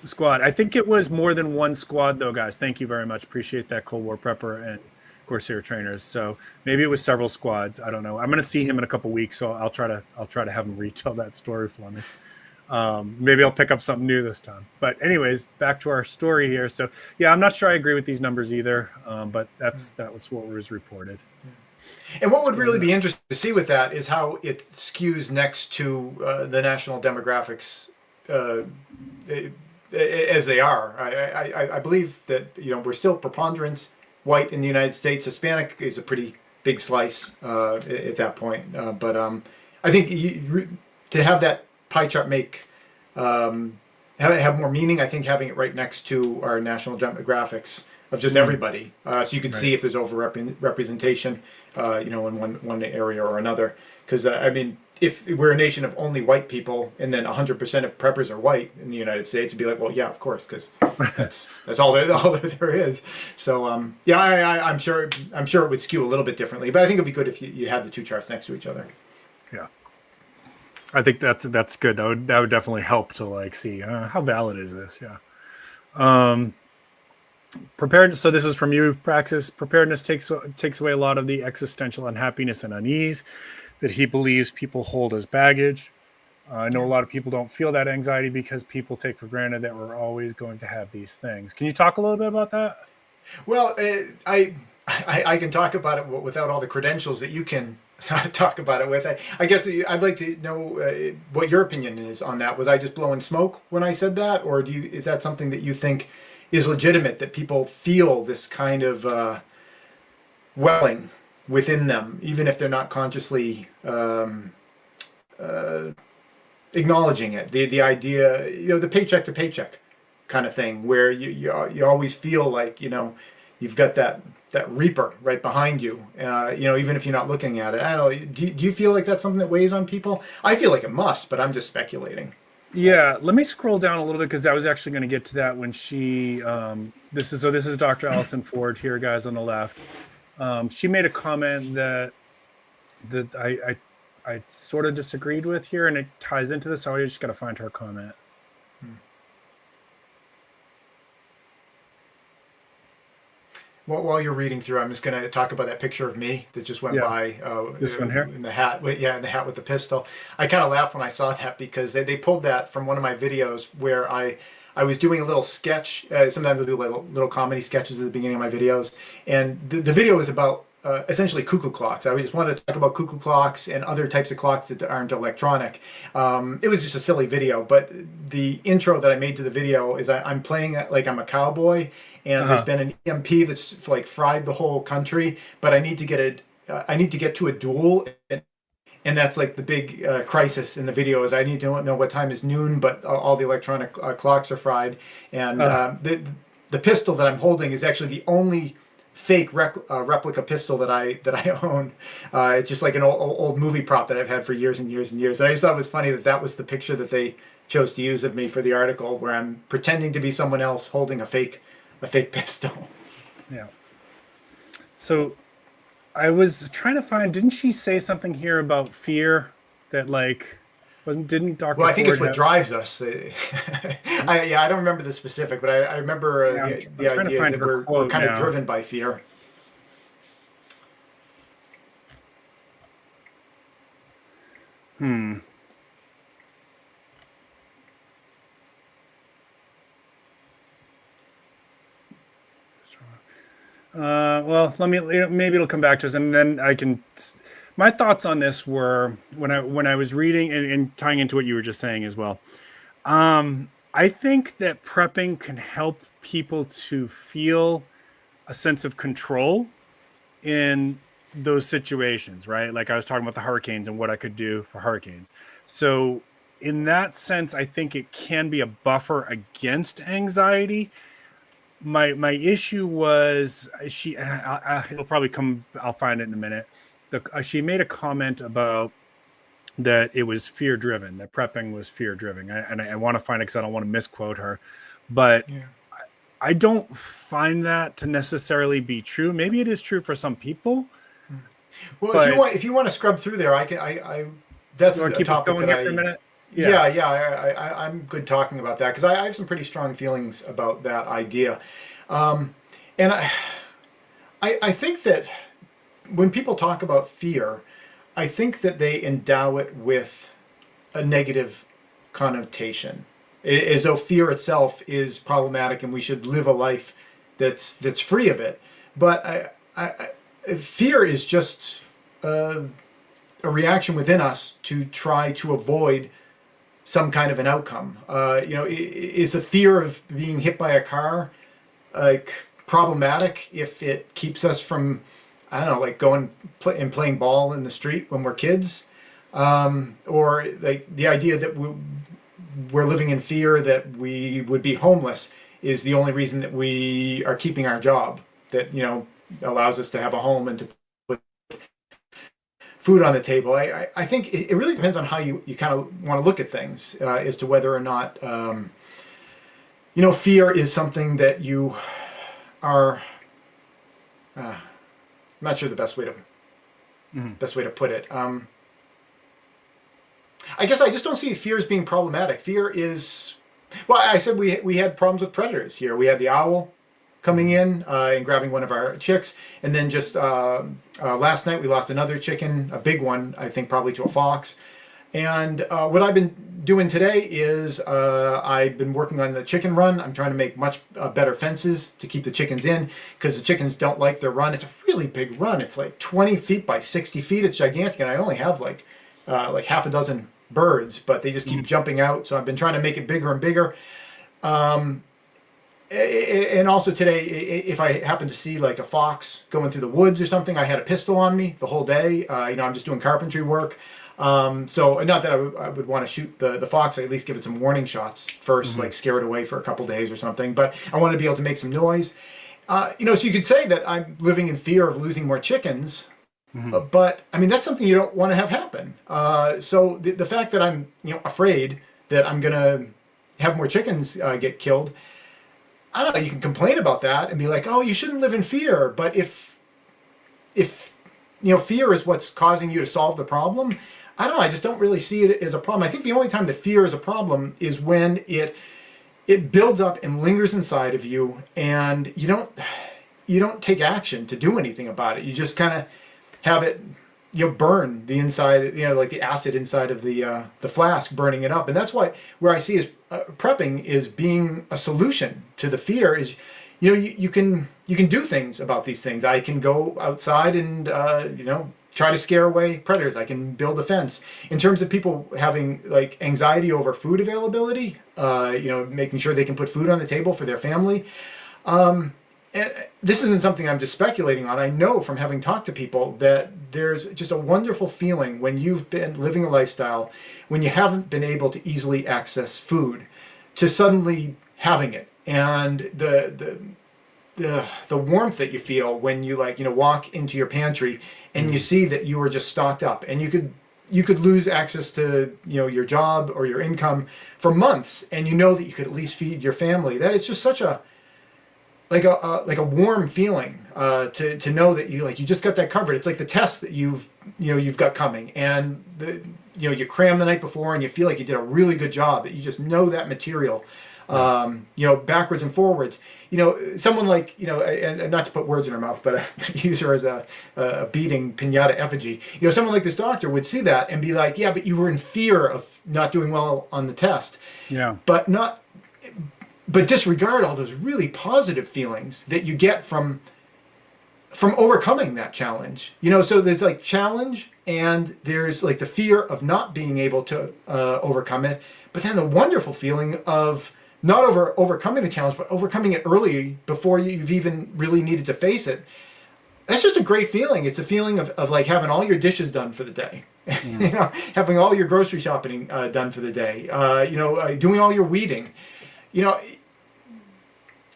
Squad. I think it was more than one squad, though, guys. Thank you very much. Appreciate that, Cold War Prepper and Corsair trainers. So maybe it was several squads. I don't know. I'm going to see him in a couple weeks, so I'll try to have him retell that story for me. Maybe I'll pick up something new this time. But anyways, back to our story here. So yeah, I'm not sure I agree with these numbers either, but that was what was reported. And what would really be interesting to see with that is how it skews next to the national demographics as they are. I believe that, you know, we're still preponderance white in the United States. Hispanic is a pretty big slice at that point. But I think to have that pie chart make have more meaning, I think having it right next to our national demographics of just everybody, so you can see if there's overrepresentation, you know, in one area or another. Because I mean, if we're a nation of only white people and then 100% of preppers are white in the United States, it'd be like, well, yeah, of course, because that's all there is. So yeah, I'm sure it would skew a little bit differently, but I think it'd be good if you had the two charts next to each other. Yeah, I think that's good. That would definitely help to like see how valid is this. Yeah. Preparedness. So this is from you, Praxis. Preparedness takes away a lot of the existential unhappiness and unease that he believes people hold as baggage. I know a lot of people don't feel that anxiety because people take for granted that we're always going to have these things. Can you talk a little bit about that? Well, I can talk about it without all the credentials that you can talk about it with. I guess I'd like to know what your opinion is on that. Was I just blowing smoke when I said that, or is that something that you think is legitimate, that people feel this kind of welling within them, even if they're not consciously acknowledging it? The idea, you know, the paycheck to paycheck kind of thing, where you always feel like, you know, you've got that reaper right behind you, you know, even if you're not looking at it. I don't know. Do you feel like that's something that weighs on people? I feel like it must, but I'm just speculating. Yeah, let me scroll down a little bit, because I was actually going to get to that when she. This is Dr. Allison Ford here, guys, on the left. She made a comment that I sort of disagreed with here, and it ties into this. So I just got to find her comment. Well, while you're reading through, I'm just going to talk about that picture of me that just went by. This one here? In the hat. In the hat with the pistol. I kind of laughed when I saw that, because they pulled that from one of my videos where I was doing a little sketch. Sometimes I'll do little comedy sketches at the beginning of my videos. And the video is about essentially cuckoo clocks. I just wanted to talk about cuckoo clocks and other types of clocks that aren't electronic. It was just a silly video, but the intro that I made to the video is I'm playing like I'm a cowboy, and there's been an EMP that's like fried the whole country, but I need to get to a duel, and that's like the big crisis in the video is I need to know what time is noon, but all the electronic clocks are fried, and the pistol that I'm holding is actually the only fake replica pistol that I own. It's just like an old movie prop that I've had for years and years and years. And I just thought it was funny that was the picture that they chose to use of me for the article, where I'm pretending to be someone else holding a fake pistol. Yeah. So I was trying to find, didn't she say something here about fear that like, didn't Dr. Well, I think Ford it's what have, drives us. I don't remember the specific, but I remember the trying to idea find that her we're quote kind of now. driven by fear. Well, maybe it'll come back to us, and then I can. My thoughts on this were when I was reading and tying into what you were just saying as well. I think that prepping can help people to feel a sense of control in those situations, right? Like I was talking about the hurricanes and what I could do for hurricanes. So in that sense, I think it can be a buffer against anxiety. My issue was it'll probably come. I'll find it in a minute. She made a comment about that it was fear driven, that prepping was fear driven. And I want to find it because I don't want to misquote her, but Yeah. I don't find that to necessarily be true. Maybe it is true for some people. Well, But if you want to scrub through there, I that's you want a to keep us topic going that here for a minute? I'm good talking about that because I have some pretty strong feelings about that idea, and I think that when people talk about fear, I think that they endow it with a negative connotation, as though fear itself is problematic and we should live a life that's free of it. But fear is just a reaction within us to try to avoid some kind of an outcome. Is a fear of being hit by a car like problematic if it keeps us from, I don't know, like going and playing ball in the street when we're kids, or like the idea that we're living in fear that we would be homeless is the only reason that we are keeping our job that allows us to have a home and to put food on the table. I think it really depends on how you kind of want to look at things as to whether or not fear is something that you are. I'm not sure the best way to put it. I guess I just don't see fear as being problematic. Fear is, well, I said we had problems with predators here. We had the owl coming in and grabbing one of our chicks, and then just last night we lost another chicken, a big one, I think probably to a fox. And what I've been doing today is I've been working on the chicken run. I'm trying to make much better fences to keep the chickens in because the chickens don't like their run. It's a really big run. It's like 20 feet by 60 feet. It's gigantic, and I only have like half a dozen birds, but they just keep jumping out. So I've been trying to make it bigger and bigger. And also today, if I happen to see like a fox going through the woods or something, I had a pistol on me the whole day. I'm just doing carpentry work. So not that I would want to shoot the fox, I at least give it some warning shots first, like scare it away for a couple days or something. But I want to be able to make some noise. So you could say that I'm living in fear of losing more chickens. But I mean, that's something you don't want to have happen. So the fact that I'm afraid that I'm going to have more chickens get killed, I don't know, you can complain about that and be like, oh, you shouldn't live in fear. But if fear is what's causing you to solve the problem, I don't know, I just don't really see it as a problem. I think the only time that fear is a problem is when it builds up and lingers inside of you and you don't take action to do anything about it. You just kind of have it burn the inside, like the acid inside of the flask, burning it up. And that's why where I see is prepping is being a solution to the fear is, you can do things about these things. I can go outside and try to scare away predators. I can build a fence. In terms of people having like anxiety over food availability, making sure they can put food on the table for their family. And this isn't something I'm just speculating on. I know from having talked to people that there's just a wonderful feeling when you've been living a lifestyle, when you haven't been able to easily access food, to suddenly having it. And the warmth that you feel when you walk into your pantry and you see that you are just stocked up, and you could you could lose access to, you know, your job or your income for months, and you know that you could at least feed your family. That is just such a like a warm feeling to know that you just got that covered. It's like the test that you've got coming, and you cram the night before and you feel like you did a really good job, that you just know that material, backwards and forwards. Someone like, and not to put words in her mouth, but use her as a beating pinata effigy. Someone like this doctor would see that and be like, yeah, but you were in fear of not doing well on the test. Yeah. But disregard all those really positive feelings that you get from overcoming that challenge. So there's like challenge, and there's like the fear of not being able to overcome it, but then the wonderful feeling of not overcoming the challenge, but overcoming it early before you've even really needed to face it. That's just a great feeling. It's a feeling of like having all your dishes done for the day. Having all your grocery shopping done for the day. Doing all your weeding.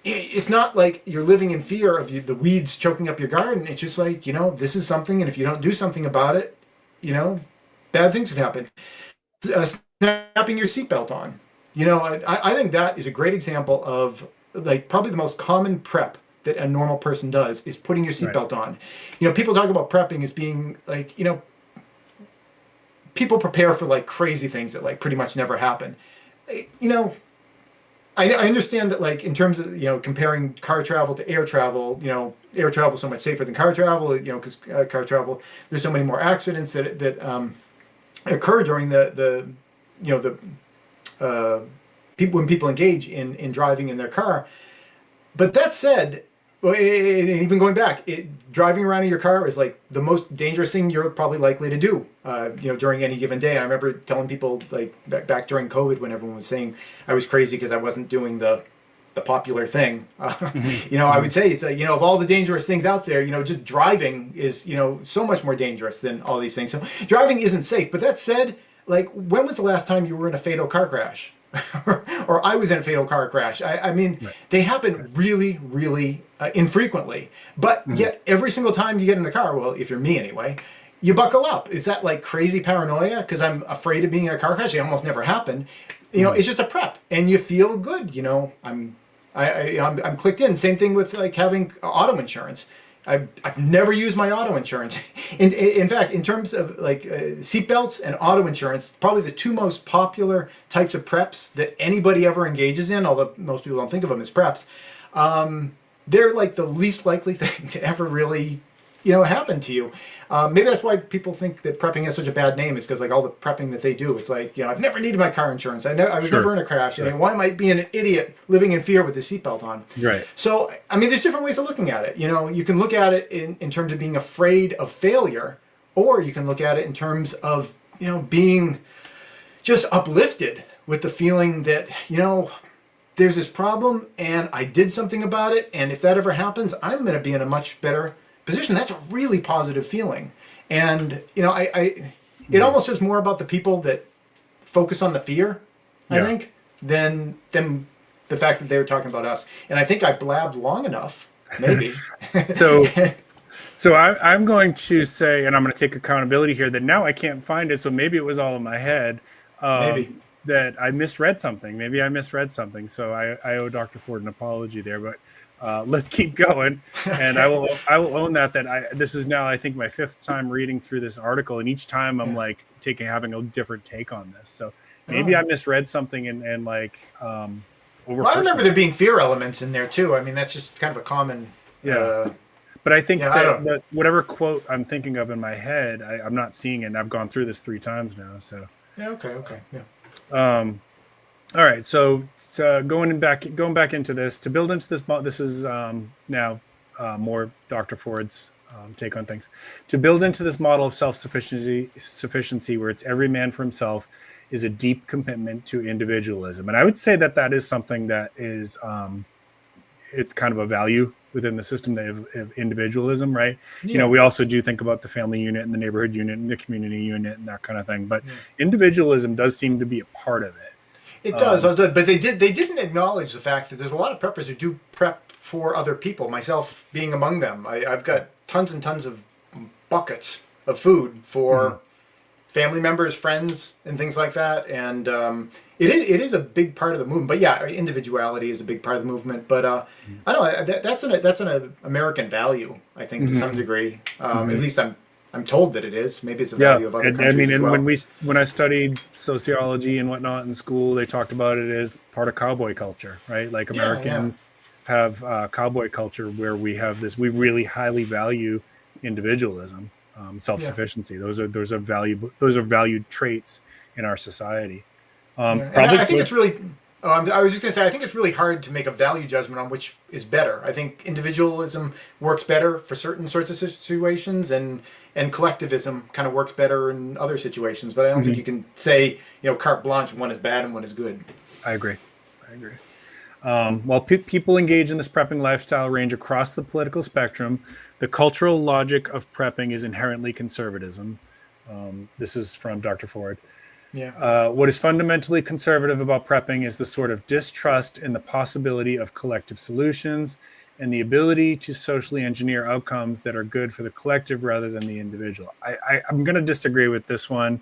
It's not like you're living in fear of the weeds choking up your garden. It's just like, this is something, and if you don't do something about it, bad things could happen. Snapping your seatbelt on. I think that is a great example of like probably the most common prep that a normal person does is putting your seatbelt on. People talk about prepping as being like, people prepare for like crazy things that like pretty much never happen. I understand that, like, in terms of, comparing car travel to air travel, air travel is so much safer than car travel, because car travel, there's so many more accidents that occur during when people engage in driving in their car. But that said, well, and even going back, driving around in your car is like the most dangerous thing you're probably likely to do, during any given day. And I remember telling people, like, back during COVID, when everyone was saying I was crazy because I wasn't doing the popular thing. I would say it's like, of all the dangerous things out there, just driving is, so much more dangerous than all these things. So driving isn't safe. But that said, like, when was the last time you were in a fatal car crash? or I was in a fatal car crash. I mean, right. They happen really, really infrequently. But yet, every single time you get in the car, well, if you're me anyway, you buckle up. Is that like crazy paranoia because I'm afraid of being in a car crash? It almost never happened. It's just a prep, and you feel good. I'm clicked in. Same thing with like having auto insurance. I've never used my auto insurance. In fact, in terms of like seatbelts and auto insurance, probably the two most popular types of preps that anybody ever engages in, although most people don't think of them as preps, they're like the least likely thing to ever really, happen to you. Maybe that's why people think that prepping has such a bad name. It's because like all the prepping that they do, it's like, I've never needed my car insurance. I was never in a crash. Sure. Why am I being an idiot living in fear with the seatbelt on? Right. So, I mean, there's different ways of looking at it. You can look at it in terms of being afraid of failure, or you can look at it in terms of, being just uplifted with the feeling that, there's this problem and I did something about it. And if that ever happens, I'm going to be in a much better position. That's a really positive feeling. And it almost is more about the people that focus on the fear, I think, than the fact that they were talking about us. And I think I blabbed long enough, maybe. So I'm going to say, and I'm going to take accountability here, that now I can't find it, so maybe it was all in my head. Maybe that I misread something. Maybe I misread something. So I owe Dr. Ford an apology there, but let's keep going. And I will own that this is now, I think, my fifth time reading through this article, and each time I'm like having a different take on this. So maybe I misread something and like over. Well, I remember there being fear elements in there too. I mean, that's just kind of a common. But I think that whatever quote I'm thinking of in my head, I'm not seeing it. And I've gone through this 3 times now. So okay. All right, so going back into this, to build into this, this is now more Dr. Ford's take on things. To build into this model of self-sufficiency, where it's every man for himself, is a deep commitment to individualism. And I would say that is something that is, it's kind of a value within the system of individualism, right? Yeah. We also do think about the family unit and the neighborhood unit and the community unit and that kind of thing. But individualism does seem to be a part of it. It does, but they didn't acknowledge the fact that there's a lot of preppers who do prep for other people, myself being among them. I've got tons and tons of buckets of food for family members, friends, and things like that. And it is a big part of the movement. But yeah, individuality is a big part of the movement. But I don't know, that's an American value, I think, to some degree. At least I'm told that it is. Maybe it's a value of other countries as well. When I studied sociology and whatnot in school, they talked about it as part of cowboy culture, right? Like Americans have cowboy culture where we really highly value individualism, self-sufficiency. Those are valued traits in our society. I think it's really. I was just going to say, I think it's really hard to make a value judgment on which is better. I think individualism works better for certain sorts of situations, and collectivism kind of works better in other situations. But I don't think you can say, carte blanche, one is bad and one is good. I agree. While people engage in this prepping lifestyle range across the political spectrum, the cultural logic of prepping is inherently conservatism. This is from Dr. Ford. Yeah. What is fundamentally conservative about prepping is the sort of distrust in the possibility of collective solutions and the ability to socially engineer outcomes that are good for the collective rather than the individual. I'm going to disagree with this one.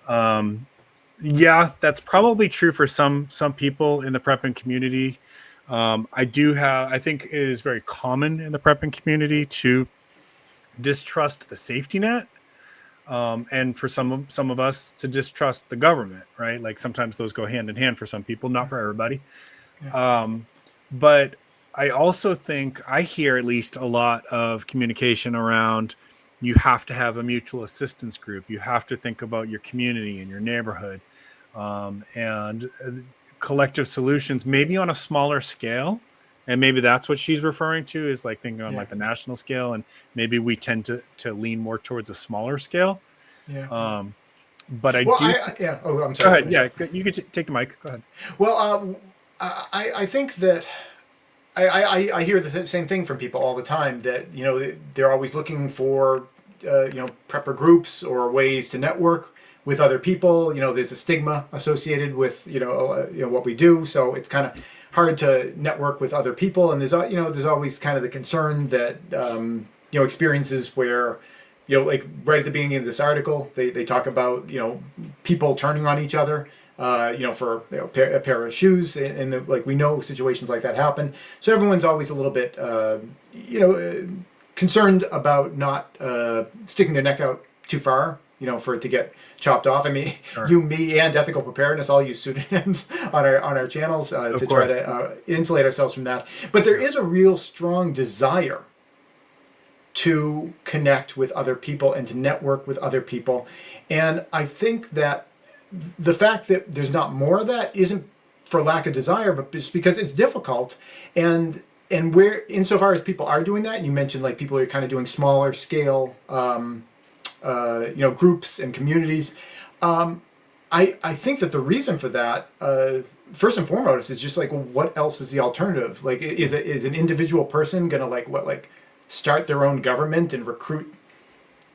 Yeah, that's probably true for some people in the prepping community. I think it is very common in the prepping community to distrust the safety net. And for some of us to distrust the government, right? Like sometimes those go hand in hand for some people, not for everybody. Yeah. But I also think I hear at least a lot of communication around you have to have a mutual assistance group. You have to think about your community and your neighborhood, and collective solutions, maybe on a smaller scale. And maybe that's what she's referring to, is like thinking on like the national scale, and maybe we tend to lean more towards a smaller scale. Yeah. But I'm sorry. Go ahead. Yeah, you could take the mic. Go ahead. Well, I think that I hear the same thing from people all the time, that they're always looking for prepper groups or ways to network with other people. There's a stigma associated with what we do, so it's kind of hard to network with other people, and there's always kind of the concern that experiences where like right at the beginning of this article they talk about people turning on each other for a pair of shoes, and like we know situations like that happen, so everyone's always a little bit concerned about not sticking their neck out too far for it to get chopped off. I mean, sure. You, me, and Ethical Preparedness all use pseudonyms on our channels to try to insulate ourselves from that. But there is a real strong desire to connect with other people and to network with other people. And I think that the fact that there's not more of that isn't for lack of desire, but just because it's difficult. And where, insofar as people are doing that, and you mentioned like people are kind of doing smaller scale groups and communities. I think that the reason for that, first and foremost, is just like, well, what else is the alternative? Like, is an individual person gonna start their own government and recruit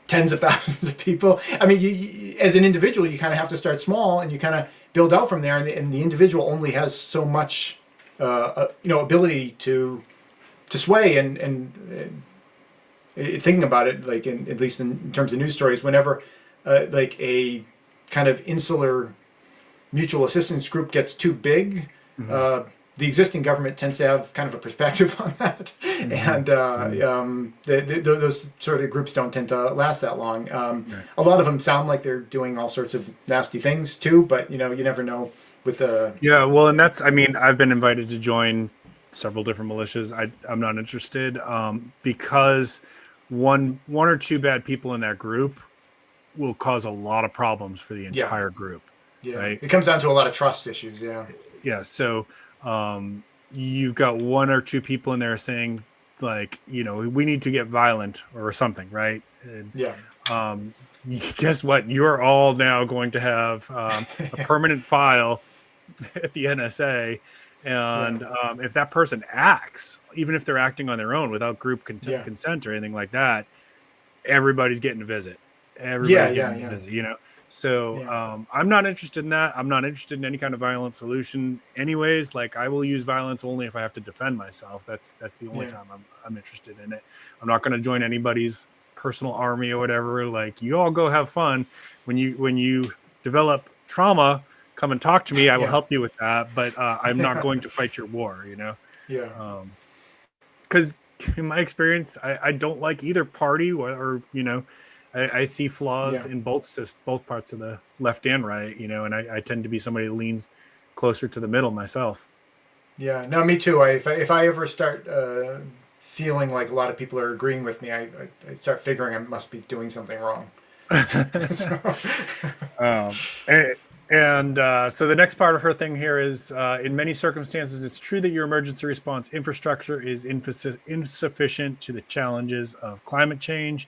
tens of thousands of people? I mean, as an individual, you kind of have to start small and you kind of build out from there. And the individual only has so much, ability to sway and thinking about it, like at least in terms of news stories, whenever like a kind of insular mutual assistance group gets too big, the existing government tends to have kind of a perspective on that, and those sort of groups don't tend to last that long. A lot of them sound like they're doing all sorts of nasty things too, but you never know with the and that's, I mean, I've been invited to join several different militias. I'm not interested because one or two bad people in that group will cause a lot of problems for the entire group. Yeah, right? It comes down to a lot of trust issues. Yeah. So you've got one or two people in there saying like, we need to get violent or something, right? And, guess what? You're all now going to have a permanent file at the NSA. And if that person acts, even if they're acting on their own without group consent or anything like that, everybody's getting a visit. Everybody's getting a visit, So I'm not interested in that. I'm not interested in any kind of violent solution anyways. Like, I will use violence only if I have to defend myself. That's the only time I'm interested in it. I'm not going to join anybody's personal army or whatever. Like, you all go have fun. When you develop trauma, come and talk to me. I will help you with that. But I'm not going to fight your war. You know. Yeah. Because in my experience, I don't like either party, or you know, I see flaws in both parts of the left and right. You know, and I tend to be somebody who leans closer to the middle myself. Yeah, no, me too. If I ever start feeling like a lot of people are agreeing with me, I start figuring I must be doing something wrong. So the next part of her thing here is, in many circumstances, it's true that your emergency response infrastructure is insufficient to the challenges of climate change.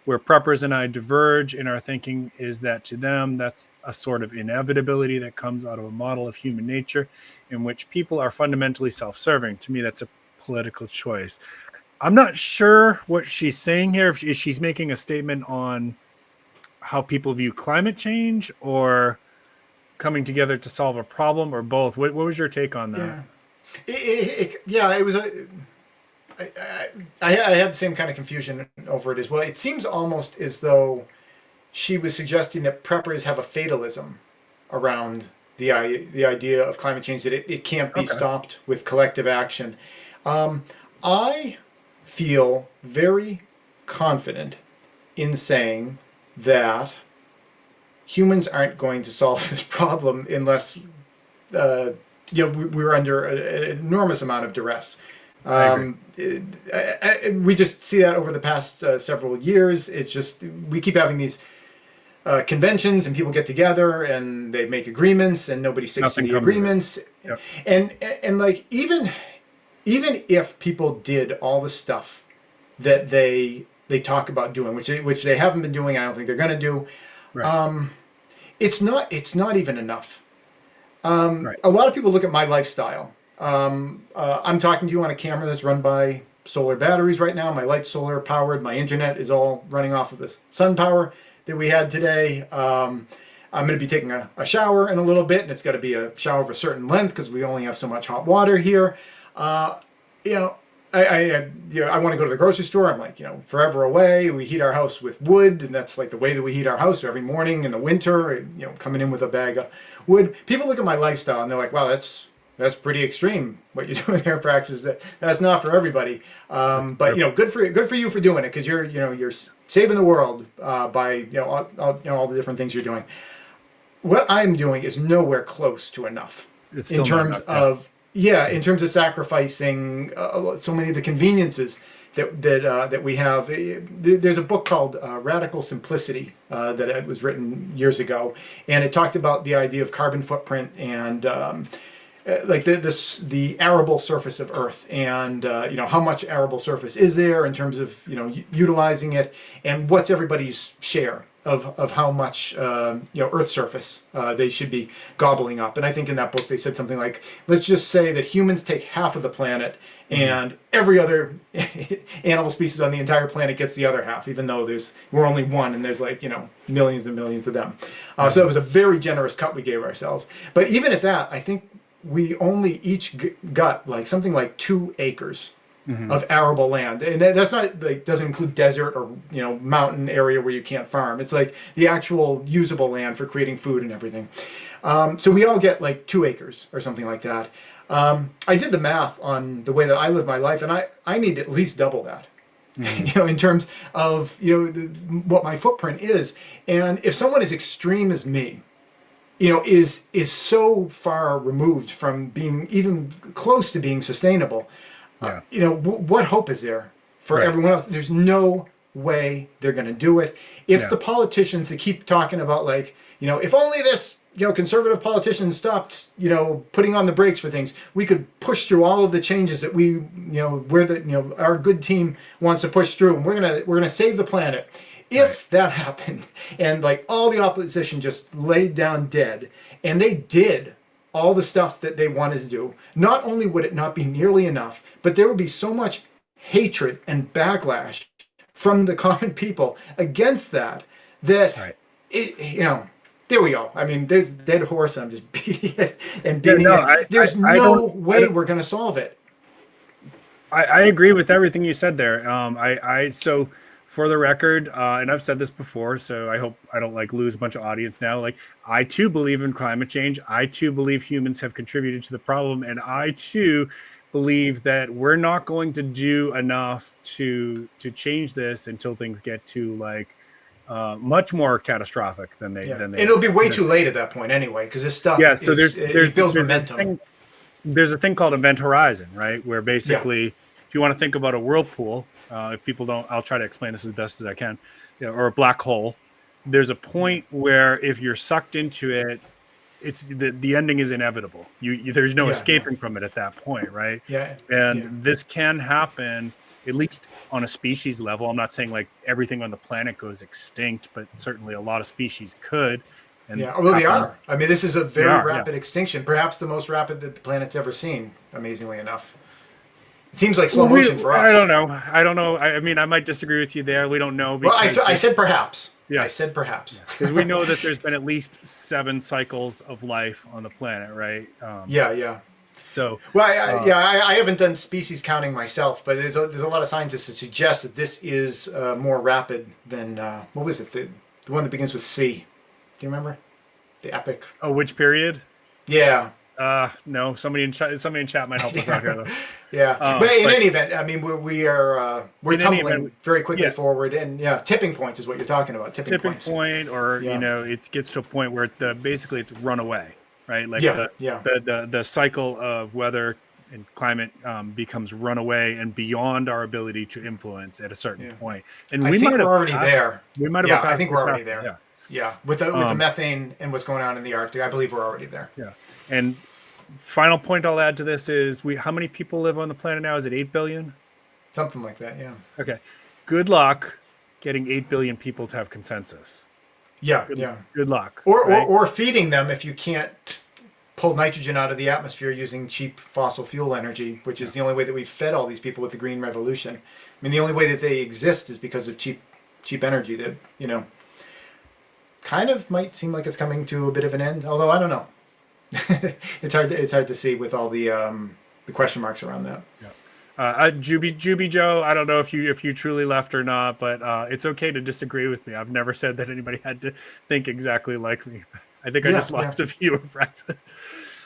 Where preppers and I diverge in our thinking is that to them, that's a sort of inevitability that comes out of a model of human nature in which people are fundamentally self-serving. To me, that's a political choice. I'm not sure what she's saying here. If she's making a statement on how people view climate change, or coming together to solve a problem, or both. What was your take on that? It was I had the same kind of confusion over it as well. It seems almost as though she was suggesting that preppers have a fatalism around the idea of climate change, that it can't be stopped with collective action. I feel very confident in saying that humans aren't going to solve this problem unless we're under an enormous amount of duress. We just see that over the past several years. It's just, we keep having these conventions, and people get together and they make agreements, and nobody sticks to the agreements. Yep. And like, even if people did all the stuff that they talk about doing, which they haven't been doing, I don't think they're going to do. Right. It's not even enough. Right. A lot of people look at my lifestyle. I'm talking to you on a camera that's run by solar batteries right now. My light's solar powered. My internet is all running off of this sun power that we had today. I'm going to be taking a shower in a little bit, and it's got to be a shower of a certain length because we only have so much hot water here. I want to go to the grocery store. I'm like, forever away. We heat our house with wood, and that's like the way that we heat our house every morning in the winter, coming in with a bag of wood. People look at my lifestyle and they're like, wow, that's pretty extreme what you're doing there, Praxis. That's not for everybody. But good for you for doing it, because you're saving the world by all the different things you're doing. What I'm doing is nowhere close to enough in terms of sacrificing so many of the conveniences that we have. There's a book called Radical Simplicity that was written years ago, and it talked about the idea of carbon footprint and like the arable surface of Earth, and how much arable surface is there in terms of utilizing it, and what's everybody's share of how much Earth surface they should be gobbling up. And I think in that book they said something like, let's just say that humans take half of the planet, and every other animal species on the entire planet gets the other half, even though we're only one, and there's millions and millions of them. So it was a very generous cut we gave ourselves. But even at that, I think we only each got something like 2 acres of arable land, and that's not doesn't include desert or mountain area where you can't farm. It's like the actual usable land for creating food and everything. So we all get 2 acres or something like that. I did the math on the way that I live my life, and I need at least double that. In terms of what my footprint is. And if someone as extreme as me, is so far removed from being even close to being sustainable, what hope is there for everyone else? There's no way they're going to do it. If the politicians that keep talking about if only this conservative politicians stopped putting on the brakes for things, we could push through all of the changes that we our good team wants to push through, and we're gonna save the planet. If that happened, and all the opposition just laid down dead, and they did all the stuff that they wanted to do, not only would it not be nearly enough, but there would be so much hatred and backlash from the common people against that there we go. I mean, there's a dead horse, and I'm just beating it and beating it. There's no way we're going to solve it. I agree with everything you said there. So for the record, and I've said this before, so I hope I don't like lose a bunch of audience now. Like, I too believe in climate change. I too believe humans have contributed to the problem, and I too believe that we're not going to do enough to change this until things get to like much more catastrophic than they. It'll be way too late at that point anyway, because this stuff. Yeah. So it builds momentum. There's a thing called event horizon, right? Where basically, if you want to think about a whirlpool. If people don't, I'll try to explain this as best as I can, or a black hole. There's a point where if you're sucked into it, it's the ending is inevitable. There's no escaping from it at that point, right? And this can happen at least on a species level. I'm not saying like everything on the planet goes extinct, but certainly a lot of species could. And well, they are. I mean, this is a very rapid extinction, perhaps the most rapid that the planet's ever seen. Amazingly enough. It seems like slow motion for us. I don't know. I mean, I might disagree with you there. We don't know. Well, I said perhaps. Yeah. I said perhaps. Because we know that there's been at least 7 cycles of life on the planet, right? So. Well, I haven't done species counting myself, but there's a lot of scientists that suggest that this is more rapid than, what was it? The one that begins with C. Do you remember? The epic. Oh, which period? Yeah. No, somebody in chat might help us out here though. But in any event, I mean, we're tumbling very quickly forward, and tipping points is what you're talking about. Tipping point, or it gets to a point where basically it's run away, right? Like the cycle of weather and climate becomes runaway and beyond our ability to influence at a certain point. And I think we're already there. We might have. I think we're already there. Yeah, with the methane and what's going on in the Arctic, I believe we're already there. Yeah, and final point I'll add to this is how many people live on the planet now? Is it 8 billion? Something like that, yeah. Okay. Good luck getting 8 billion people to have consensus. Good luck. Or feeding them if you can't pull nitrogen out of the atmosphere using cheap fossil fuel energy, which is the only way that we've fed all these people with the Green Revolution. I mean, the only way that they exist is because of cheap energy that, kind of might seem like it's coming to a bit of an end, although I don't know. It's hard to see with all the question marks around that. Juby Joe, I don't know if you truly left or not, but it's okay to disagree with me. I've never said that anybody had to think exactly like me. I think I just lost a few of Praxis.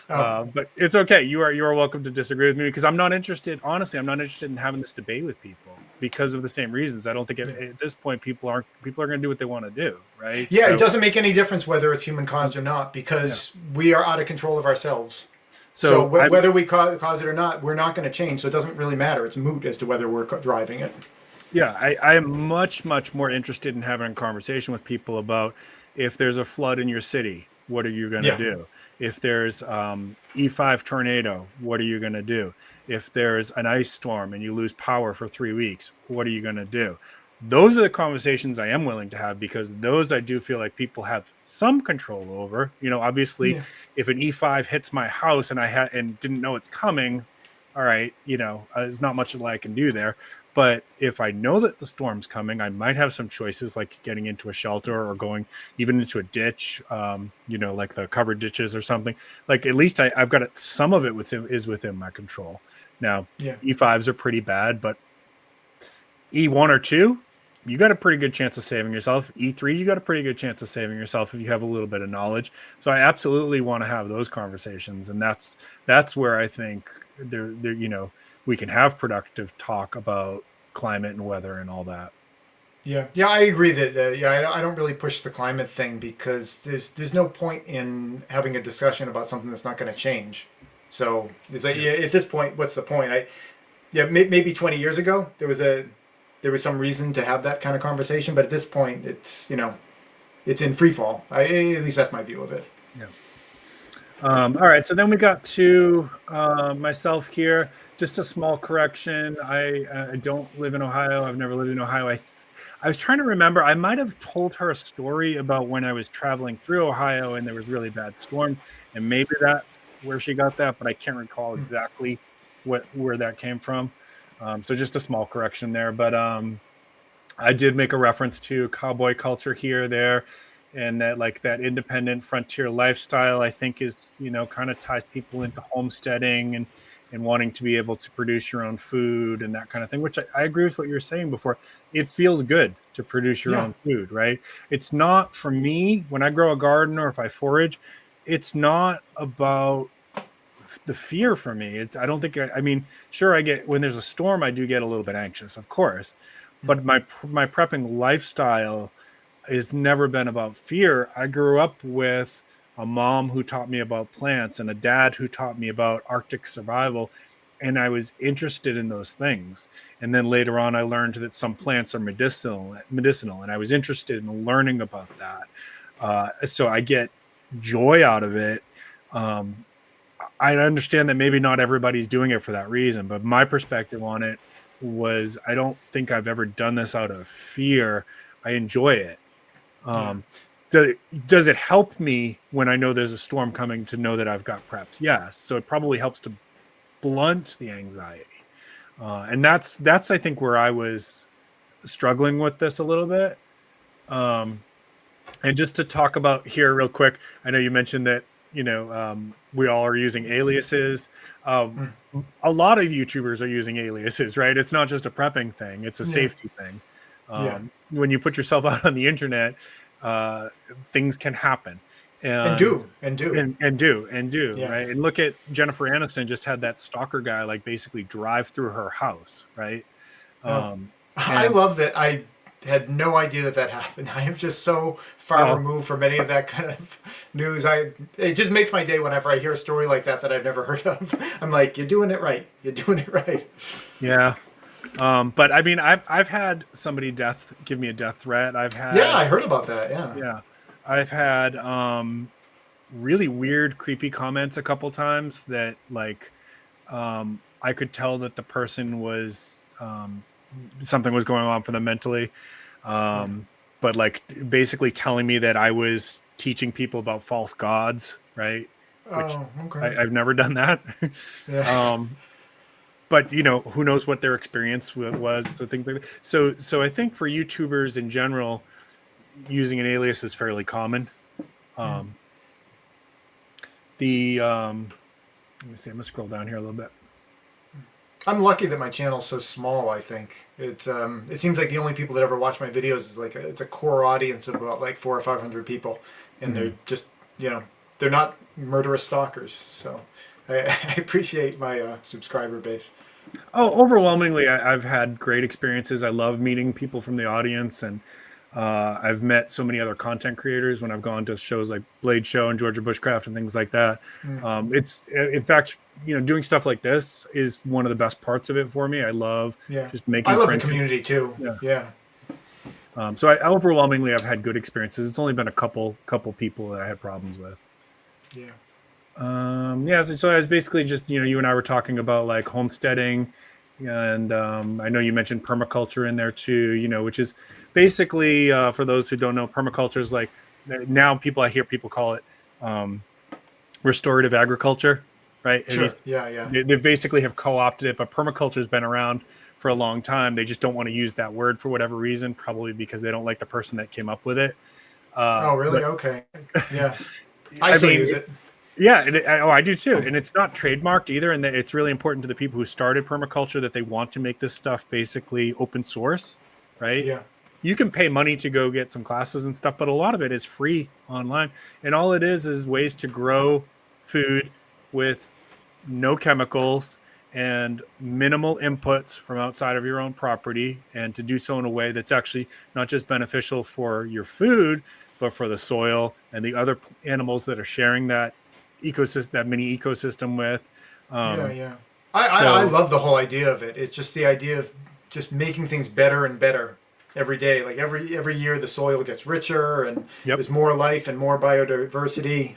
But it's okay. You are welcome to disagree with me, because I'm not interested. Honestly, I'm not interested in having this debate with people because of the same reasons. I don't think at this point people are going to do what they want to do, right? Yeah, so, it doesn't make any difference whether it's human caused or not, because we are out of control of ourselves. So whether we cause it or not, we're not going to change. So it doesn't really matter. It's moot as to whether we're driving it. Yeah, I am much more interested in having a conversation with people about if there's a flood in your city, what are you going to do? If there's E5 tornado, what are you going to do? If there's an ice storm and you lose power for 3 weeks, what are you going to do? Those are the conversations I am willing to have, because those I do feel like people have some control over. Obviously, if an E5 hits my house and didn't know it's coming, all right, there's not much that I can do there. But if I know that the storm's coming, I might have some choices, like getting into a shelter or going even into a ditch, like the covered ditches or something. Like, at least I've got some of it is within my control. Now, E5s are pretty bad, but E1 or 2, you got a pretty good chance of saving yourself. E3, you got a pretty good chance of saving yourself if you have a little bit of knowledge. So I absolutely want to have those conversations, and that's where I think we can have productive talk about climate and weather and all that. Yeah, I agree that. I don't really push the climate thing, because there's no point in having a discussion about something that's not going to change. So it's like, at this point, what's the point? Maybe 20 years ago there was some reason to have that kind of conversation, but at this point, it's in free fall. At least that's my view of it. Yeah. All right, so then we got to myself here. Just a small correction. I don't live in Ohio. I've never lived in Ohio. I was trying to remember. I might have told her a story about when I was traveling through Ohio and there was really bad storm, and maybe that's where she got that, but I can't recall exactly where that came from. So just a small correction there. But I did make a reference to cowboy culture here, there, and that independent frontier lifestyle, I think, is kind of ties people into homesteading and wanting to be able to produce your own food and that kind of thing, which I agree with what you were saying before. It feels good to produce your own food, right? It's not, for me, when I grow a garden or if I forage, it's not about the fear for me. I don't think, I mean, sure, I get, when there's a storm, I do get a little bit anxious, of course. But my prepping lifestyle has never been about fear. I grew up with a mom who taught me about plants and a dad who taught me about Arctic survival. And I was interested in those things. And then later on, I learned that some plants are medicinal, and I was interested in learning about that. So I get joy out of it. I understand that maybe not everybody's doing it for that reason, but my perspective on it was, I don't think I've ever done this out of fear. I enjoy it. Does it help me when I know there's a storm coming to know that I've got preps? Yes. So it probably helps to blunt the anxiety. And that's I think where I was struggling with this a little bit. And just to talk about here real quick, I know you mentioned that, we all are using aliases. A lot of YouTubers are using aliases, right? It's not just a prepping thing. It's a safety thing. When you put yourself out on the internet, things can happen. And do, yeah. right? And look at Jennifer Aniston just had that stalker guy, like, basically drive through her house, right? I love that. I had no idea that happened. I am just so far removed from any of that kind of news. It just makes my day whenever I hear a story like that I've never heard of. I'm like, you're doing it right. You're doing it right. Yeah. But I mean, I've had somebody give me a death threat. I've had, I heard about that. Yeah. I've had really weird, creepy comments a couple times that, like, I could tell that the person was something was going on for them mentally. But, like, basically telling me that I was teaching people about false gods, right? Which okay. I've never done that. Yeah. But, who knows what their experience was. So things like that. So I think for YouTubers in general, using an alias is fairly common. Let me see, I'm gonna scroll down here a little bit. I'm lucky that my channel's so small. I think it seems like the only people that ever watch my videos is like it's a core audience of about like 400 or 500 people, and they're just they're not murderous stalkers. So I appreciate my subscriber base. Oh, overwhelmingly, I've had great experiences. I love meeting people from the audience, and I've met so many other content creators when I've gone to shows like Blade Show and Georgia Bushcraft and things like that. It's, in fact, doing stuff like this is one of the best parts of it for me. I love just making. I love the community too. Yeah. So overwhelmingly, I've had good experiences. It's only been a couple people that I had problems with. Yeah. So I was basically just, you and I were talking about, like, homesteading, and I know you mentioned permaculture in there too, which is basically, for those who don't know, permaculture is like, now I hear people call it restorative agriculture, right? Sure. They basically have co-opted it, but permaculture has been around for a long time. They just don't want to use that word for whatever reason, probably because they don't like the person that came up with it. Oh, really? Okay. Yeah. I still use it. Yeah, I do too. And it's not trademarked either. And it's really important to the people who started permaculture that they want to make this stuff basically open source, right? Yeah. You can pay money to go get some classes and stuff, but a lot of it is free online. And all it is ways to grow food with no chemicals and minimal inputs from outside of your own property, and to do so in a way that's actually not just beneficial for your food, but for the soil and the other animals that are sharing that ecosystem, that mini ecosystem with. I love the whole idea of it. It's just the idea of just making things better and better every day. Like every year the soil gets richer, and there's more life and more biodiversity.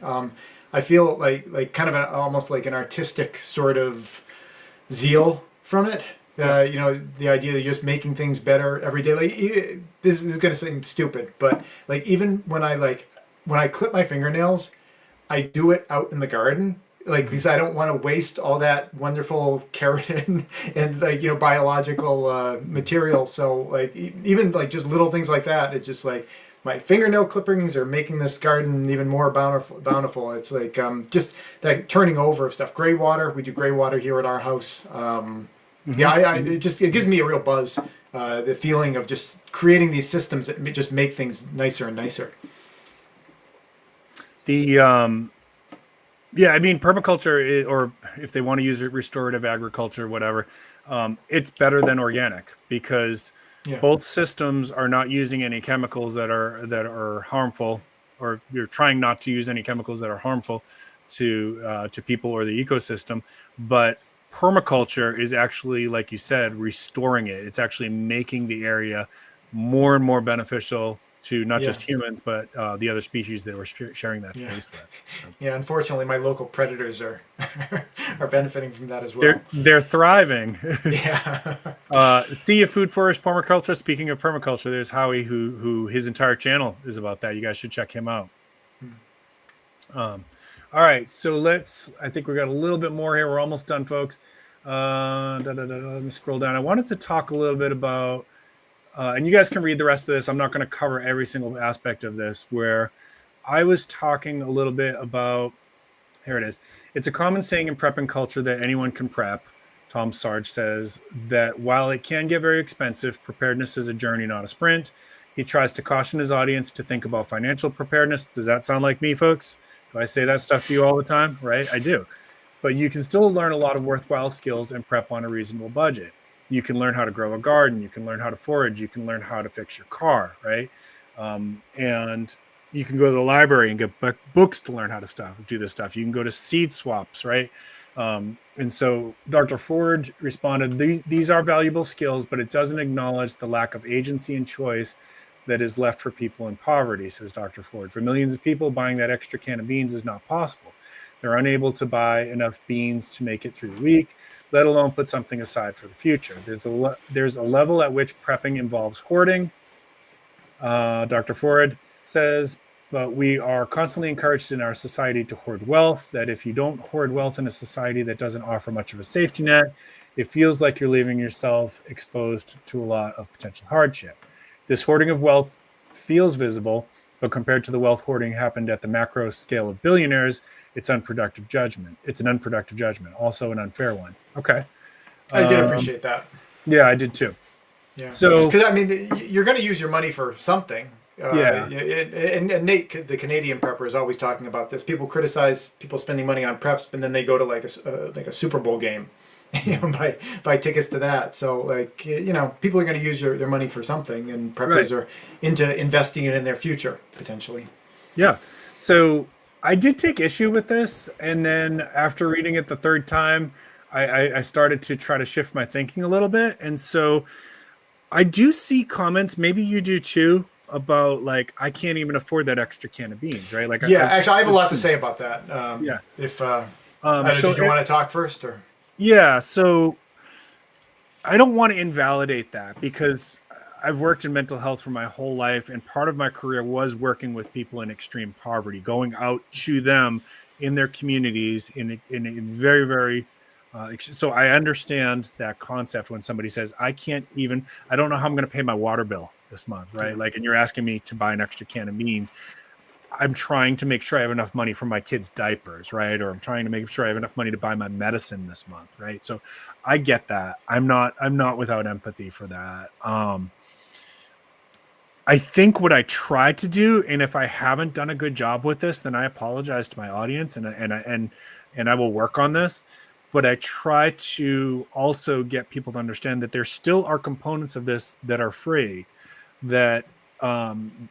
I feel like kind of almost like an artistic sort of zeal from it. The idea that you're just making things better every day. Like, this is going to seem stupid, but like even when I clip my fingernails, I do it out in the garden, like, because I don't want to waste all that wonderful keratin and biological material. So like even like just little things like that, it's just like my fingernail clippings are making this garden even more bountiful. It's like just that turning over of stuff. Gray water, we do gray water here at our house. Yeah, it gives me a real buzz. The feeling of just creating these systems that just make things nicer and nicer. Yeah, I mean, permaculture, or if they want to use it, restorative agriculture, whatever, it's better than organic because both systems are not using any chemicals that are harmful, or you're trying not to use any chemicals that are harmful to people or the ecosystem. But permaculture is actually, like you said, restoring it. It's actually making the area more and more beneficial to not just humans, but the other species that we're sharing that space with. So. Yeah, unfortunately, my local predators are are benefiting from that as well. They're thriving. Yeah. See a food forest permaculture. Speaking of permaculture, there's Howie, who his entire channel is about that. You guys should check him out. All right, so I think we got a little bit more here. We're almost done, folks. Let me scroll down. I wanted to talk a little bit about. And you guys can read the rest of this. I'm not going to cover every single aspect of this, where I was talking a little bit about, here it is. It's a common saying in prepping culture that anyone can prep. Tom Sarge says that while it can get very expensive, preparedness is a journey, not a sprint. He tries to caution his audience to think about financial preparedness. Does that sound like me, folks? Do I say that stuff to you all the time? Right? I do. But you can still learn a lot of worthwhile skills and prep on a reasonable budget. You can learn how to grow a garden. You can learn how to forage. You can learn how to fix your car, right? And you can go to the library and get books to learn how to do this stuff. You can go to seed swaps, right? And so Dr. Ford responded, these are valuable skills, but it doesn't acknowledge the lack of agency and choice that is left for people in poverty, says Dr. Ford. For millions of people, buying that extra can of beans is not possible. They're unable to buy enough beans to make it through the week, let alone put something aside for the future. There's a level at which prepping involves hoarding. Dr. Ford says, but we are constantly encouraged in our society to hoard wealth, that if you don't hoard wealth in a society that doesn't offer much of a safety net, it feels like you're leaving yourself exposed to a lot of potential hardship. This hoarding of wealth feels visible, but compared to the wealth hoarding happened at the macro scale of billionaires, it's unproductive judgment. It's an unproductive judgment, also an unfair one. Okay. I did appreciate that. Yeah, I did too. Yeah. So, because I mean, you're going to use your money for something. Yeah. And Nate, the Canadian prepper, is always talking about this. People criticize people spending money on preps, but then they go to like a Super Bowl game, buy tickets to that. So like, people are going to use their money for something, and preppers are into investing it in their future potentially. Yeah. So I did take issue with this, and then after reading it the third time, I started to try to shift my thinking a little bit. And so I do see comments, maybe you do too, about like, I can't even afford that extra can of beans, right? Like, actually, I have a lot to say about that. If so did you want to talk first, or? Yeah, so I don't want to invalidate that, because I've worked in mental health for my whole life, and part of my career was working with people in extreme poverty, going out to them in their communities in a very, very so I understand that concept when somebody says, I don't know how I'm going to pay my water bill this month, right? Like, and you're asking me to buy an extra can of beans. I'm trying to make sure I have enough money for my kids' diapers, right? Or I'm trying to make sure I have enough money to buy my medicine this month, right? So I get that. I'm not without empathy for that. I think what I try to do, and if I haven't done a good job with this, then I apologize to my audience, and I will work on this. But I try to also get people to understand that there still are components of this that are free. That, and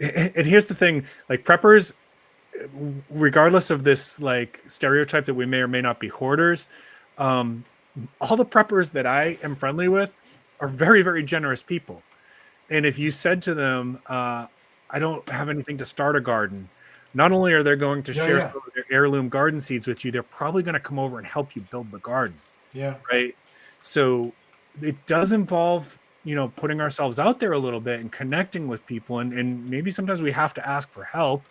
here's the thing: like, preppers, regardless of this like stereotype that we may or may not be hoarders, all the preppers that I am friendly with are very, very generous people. And if you said to them, I don't have anything to start a garden, not only are they going to share some of their heirloom garden seeds with you, they're probably going to come over and help you build the garden. Yeah. Right. So it does involve, putting ourselves out there a little bit and connecting with people. And maybe sometimes we have to ask for help.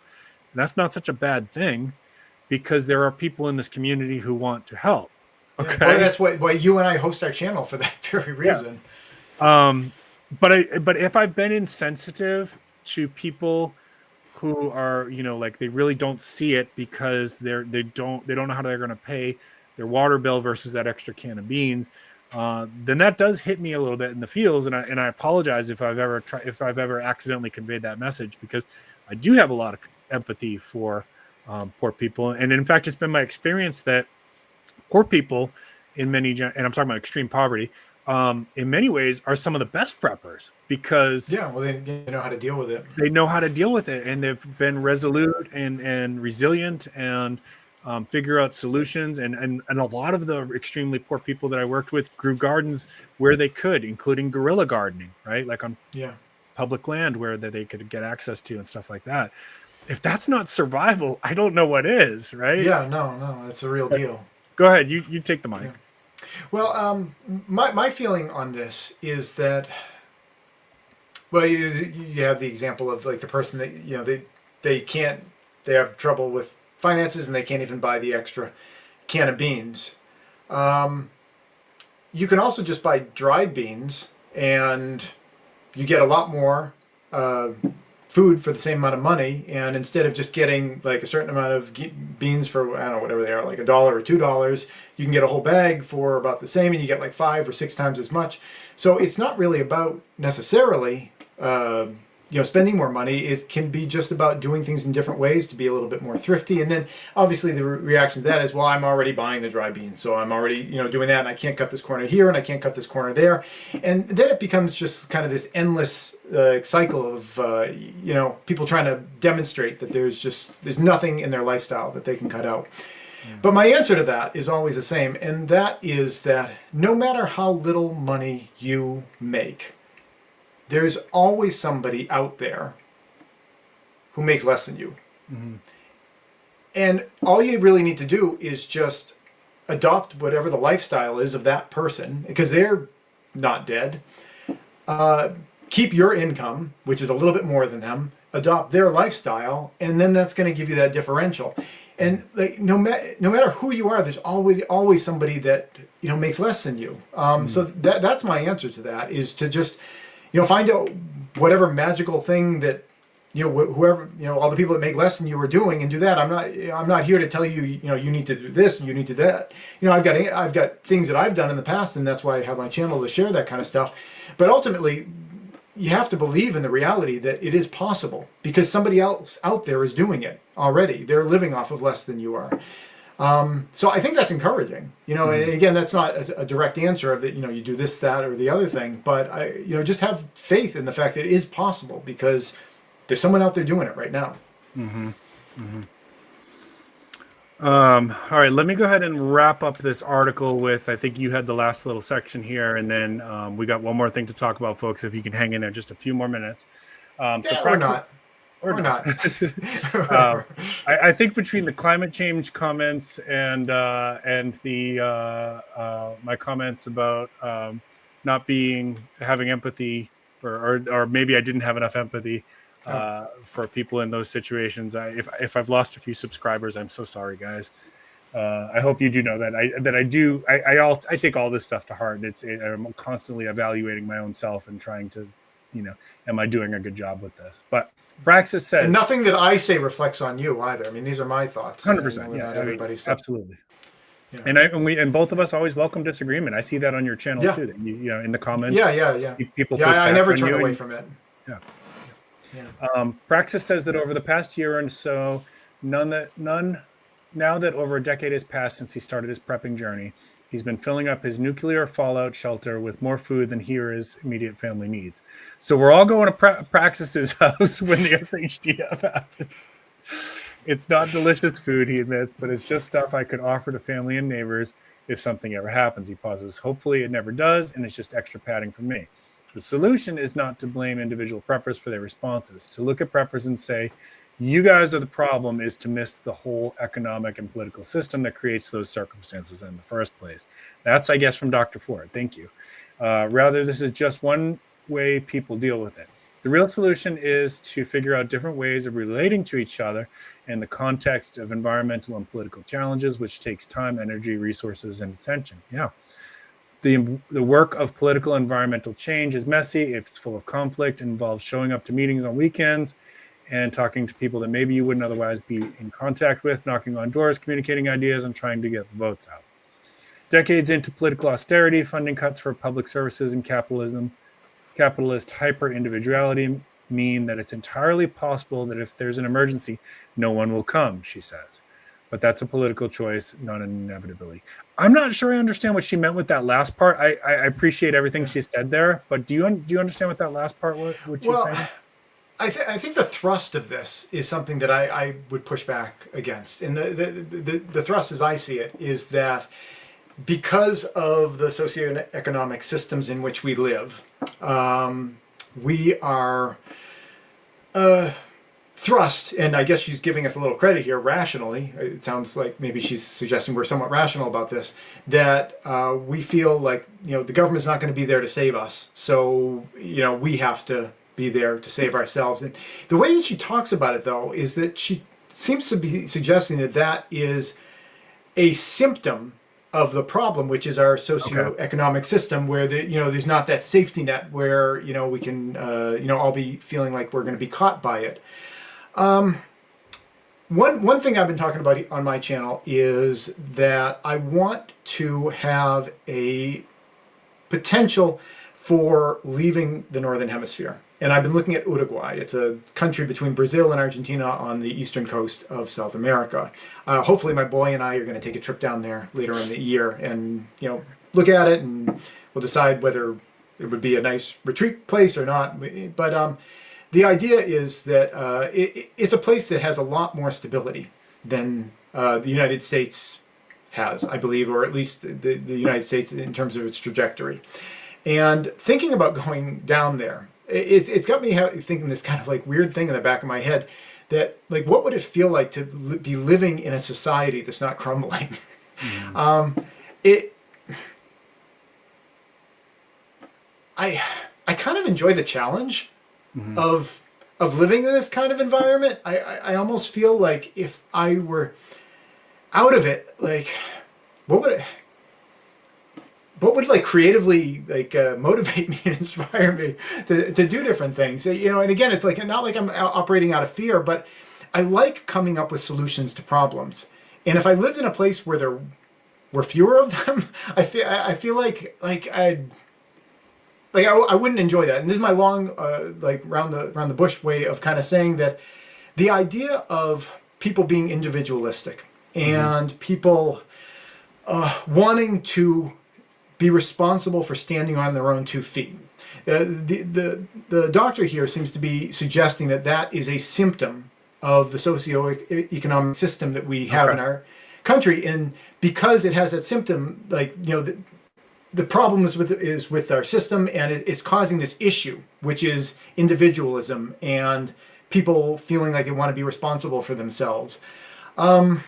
And that's not such a bad thing, because there are people in this community who want to help. Okay. Well, that's why you and I host our channel, for that very reason. But if I've been insensitive to people who are, like they really don't see it because they don't know how they're going to pay their water bill versus that extra can of beans, then that does hit me a little bit in the feels, and I apologize if I've ever accidentally conveyed that message, because I do have a lot of empathy for poor people, and in fact, it's been my experience that poor people and I'm talking about extreme poverty, in many ways are some of the best preppers, because they know how to deal with it. They know how to deal with it, and they've been resolute and resilient, and figure out solutions. And a lot of the extremely poor people that I worked with grew gardens where they could, including guerrilla gardening, right? Like on public land where they could get access to and stuff like that. If that's not survival, I don't know what is, right? Yeah, no, that's a real deal. Go ahead, you take the mic. Yeah. Well, my feeling on this is that, well, you have the example of like the person that, they have trouble with finances and they can't even buy the extra can of beans. You can also just buy dried beans and you get a lot more food for the same amount of money, and instead of just getting like a certain amount of beans for, I don't know, whatever they are, like $1 or $2, you can get a whole bag for about the same, and you get like 5 or 6 times as much. So it's not really about necessarily spending more money. It can be just about doing things in different ways to be a little bit more thrifty. And then obviously the reaction to that is, well, I'm already buying the dry beans, so I'm already doing that, and I can't cut this corner here and I can't cut this corner there. And then it becomes just kind of this endless cycle of people trying to demonstrate that there's nothing in their lifestyle that they can cut out. But my answer to that is always the same, and that is that no matter how little money you make, there's always somebody out there who makes less than you. Mm-hmm. And all you really need to do is just adopt whatever the lifestyle is of that person, because they're not dead. Keep your income, which is a little bit more than them, adopt their lifestyle, and then that's going to give you that differential. And like no matter who you are, there's always somebody that makes less than you. So that's my answer to that, is to just find out whatever magical thing that whoever all the people that make less than you are doing, and do that. I'm not here to tell you you need to do this and you need to do that. I've got things that I've done in the past, and that's why I have my channel to share that kind of stuff. But ultimately, you have to believe in the reality that it is possible, because somebody else out there is doing it already. They're living off of less than you are. So I think that's encouraging. Again, that's not a direct answer of that, you do this, that, or the other thing, but just have faith in the fact that it is possible, because there's someone out there doing it right now. Mm-hmm. Mm-hmm. All right, let me go ahead and wrap up this article with, I think you had the last little section here, and then we got one more thing to talk about, folks, if you can hang in there just a few more minutes. Or not. I think between the climate change comments and the my comments about not having empathy, or maybe I didn't have enough empathy for people in those situations. If I've lost a few subscribers, I'm so sorry, guys. I hope you do know that I take all this stuff to heart. I'm constantly evaluating my own self and trying to, am I doing a good job with this? But Praxis says, and nothing that I say reflects on you either. I mean, these are my thoughts. 100%. Yeah, everybody's absolutely. Yeah. And both of us always welcome disagreement. I see that on your channel too. That you in the comments. Yeah. People. I never turn away from it. Yeah. Praxis says that over the past year or so, now that over a decade has passed since he started his prepping journey, he's been filling up his nuclear fallout shelter with more food than he or his immediate family needs. So we're all going to Praxis's house when the SHTF happens. It's not delicious food, he admits, but it's just stuff I could offer to family and neighbors if something ever happens. He pauses. Hopefully it never does, and it's just extra padding for me. The solution is not to blame individual preppers for their responses. To look at preppers and say, you guys are the problem, is to miss the whole economic and political system that creates those circumstances in the first place. That's, I guess, from Dr. Ford. Thank you. Rather, this is just one way people deal with it. The real solution is to figure out different ways of relating to each other in the context of environmental and political challenges, which takes time, energy, resources, and attention. Yeah. The work of political environmental change is messy. It's full of conflict, involves showing up to meetings on weekends and talking to people that maybe you wouldn't otherwise be in contact with, knocking on doors, communicating ideas, and trying to get the votes out. Decades into political austerity, funding cuts for public services, and capitalist hyper-individuality mean that it's entirely possible that if there's an emergency, no one will come, she says. But that's a political choice, not an inevitability. I'm not sure I understand what she meant with that last part. I appreciate everything she said there, but do you understand what that last part was? What she's saying? I think the thrust of this is something that I would push back against. And the thrust, as I see it, is that because of the socioeconomic systems in which we live, we are thrust, and I guess she's giving us a little credit here, rationally. It sounds like maybe she's suggesting we're somewhat rational about this, that we feel like, the government's not going to be there to save us. So, we have to be there to save ourselves. And the way that she talks about it, though, is that she seems to be suggesting that that is a symptom of the problem, which is our socioeconomic system, where there's not that safety net where we can all be feeling like we're going to be caught by it. One thing I've been talking about on my channel is that I want to have a potential for leaving the Northern Hemisphere. And I've been looking at Uruguay. It's a country between Brazil and Argentina on the eastern coast of South America. Hopefully my boy and I are going to take a trip down there later in the year and, look at it, and we'll decide whether it would be a nice retreat place or not. But the idea is that it's a place that has a lot more stability than the United States has, I believe, or at least the United States in terms of its trajectory. And thinking about going down there, it's got me thinking this kind of like weird thing in the back of my head, that like, what would it feel like to be living in a society that's not crumbling? Mm-hmm. I kind of enjoy the challenge mm-hmm. of living in this kind of environment. I almost feel like if I were out of it, like what would like creatively like motivate me and inspire me to do different things? And again, it's like not like I'm operating out of fear, but I like coming up with solutions to problems. And if I lived in a place where there were fewer of them, I feel like I wouldn't enjoy that. And this is my long like round the bush way of kind of saying that the idea of people being individualistic and mm-hmm. people wanting to be responsible for standing on their own 2 feet. The doctor here seems to be suggesting that that is a symptom of the socioeconomic system that we have in our country, and because it has that symptom, like the problem is with our system, and it's causing this issue, which is individualism and people feeling like they want to be responsible for themselves. I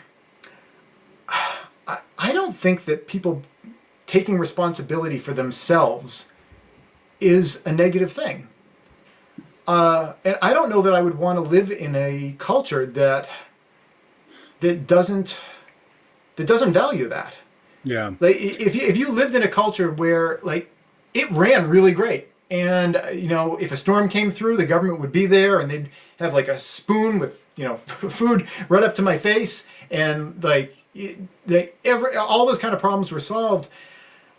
don't think that people taking responsibility for themselves is a negative thing. And I don't know that I would want to live in a culture that doesn't value that. Yeah. Like if you lived in a culture where like it ran really great, and if a storm came through, the government would be there and they'd have like a spoon with food right up to my face, and like all those kind of problems were solved.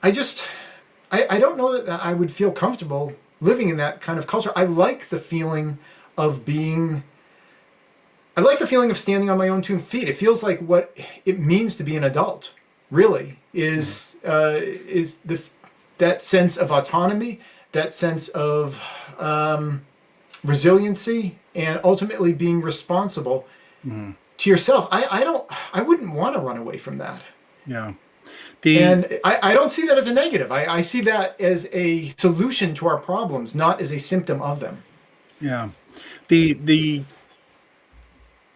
I don't know that I would feel comfortable living in that kind of culture. I like the feeling of standing on my own 2 feet. It feels like what it means to be an adult, really, is that sense of autonomy, that sense of resiliency, and ultimately being responsible to yourself. I wouldn't want to run away from that. Yeah. And I don't see that as a negative. I see that as a solution to our problems, not as a symptom of them. Yeah. The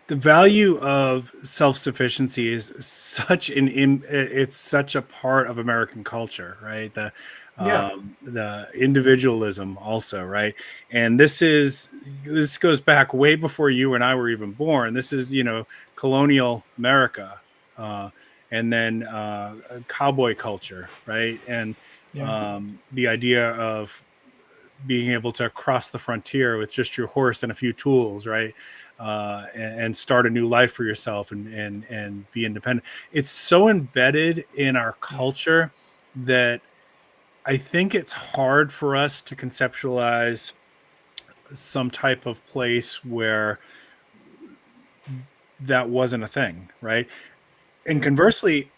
value of self-sufficiency is such a part of American culture, right? The individualism also, right? And this goes back way before you and I were even born. This is, colonial America. And then cowboy culture, right? And Yeah. The idea of being able to cross the frontier with just your horse and a few tools, right? And start a new life for yourself and be independent. It's so embedded in our culture that I think it's hard for us to conceptualize some type of place where that wasn't a thing, right? And conversely,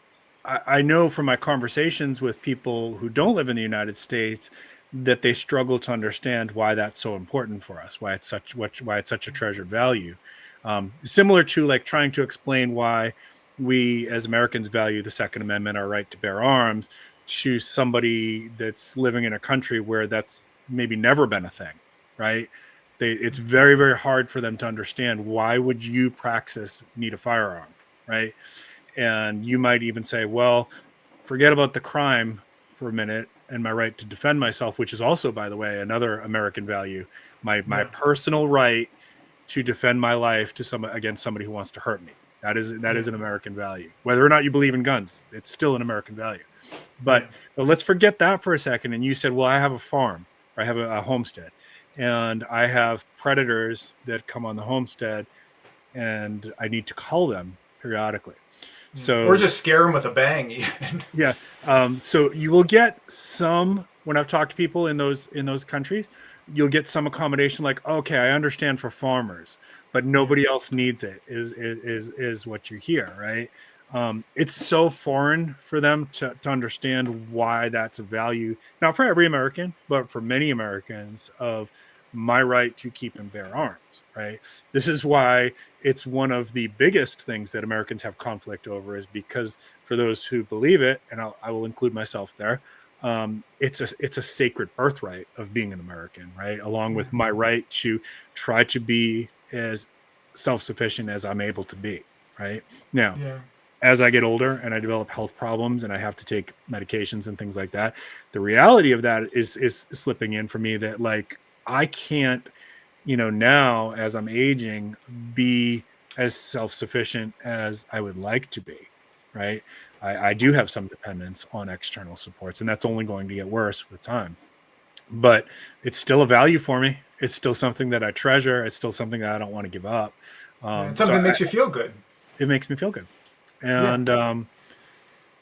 I know from my conversations with people who don't live in the United States that they struggle to understand why that's so important for us, why it's such a treasured value. Similar to like trying to explain why we as Americans value the Second Amendment, our right to bear arms, to somebody that's living in a country where that's maybe never been a thing, right? It's very, very hard for them to understand why would you, Praxis, need a firearm, right? And you might even say, well, forget about the crime for a minute and my right to defend myself, which is also, by the way, another American value. My personal right to defend my life against somebody who wants to hurt me. That is an American value. Whether or not you believe in guns, it's still an American value. But let's forget that for a second. And you said, well, I have a farm, or I have a homestead, and I have predators that come on the homestead, and I need to call them periodically. So, or just scare them with a bang. Yeah. So you will get some, when I've talked to people in those countries, you'll get some accommodation like, okay, I understand for farmers, but nobody else needs it is what you hear, right? It's so foreign for them to understand why that's a value, not for every American, but for many Americans, of my right to keep and bear arms, right? This is why it's one of the biggest things that Americans have conflict over, is because for those who believe it, and I will include myself there, it's a sacred birthright of being an American, right? Along with my right to try to be as self-sufficient as I'm able to be, right? Now, as I get older and I develop health problems and I have to take medications and things like that, the reality of that is slipping in for me, that like, I can't, now as I'm aging, be as self-sufficient as I would like to be, right? I do have some dependence on external supports, and that's only going to get worse with time. But it's still a value for me. It's still something that I treasure. It's still something that I don't want to give up. It's something that makes you feel good. It makes me feel good. And,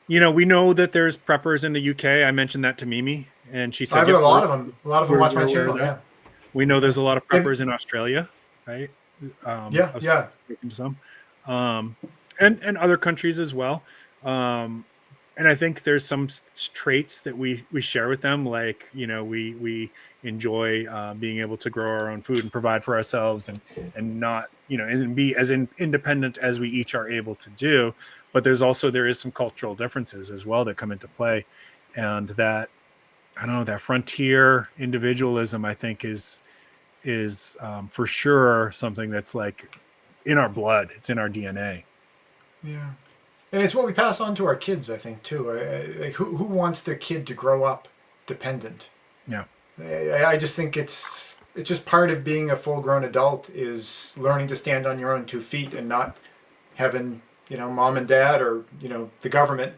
we know that there's preppers in the UK. I mentioned that to Mimi, and she said, I've got a lot of them. A lot of them watch my channel, yeah. We know there's a lot of preppers in Australia, right? I've spoken to some. And other countries as well. And I think there's some traits that we share with them, like, we enjoy being able to grow our own food and provide for ourselves, and not, and be as independent as we each are able to do. But there is some cultural differences as well that come into play, and that, I don't know, that frontier individualism, I think is for sure something that's like in our blood. It's in our DNA. Yeah. And it's what we pass on to our kids, I think, too. Like, who wants their kid to grow up dependent? Yeah. I just think it's just part of being a full-grown adult, is learning to stand on your own 2 feet and not having, mom and dad or, the government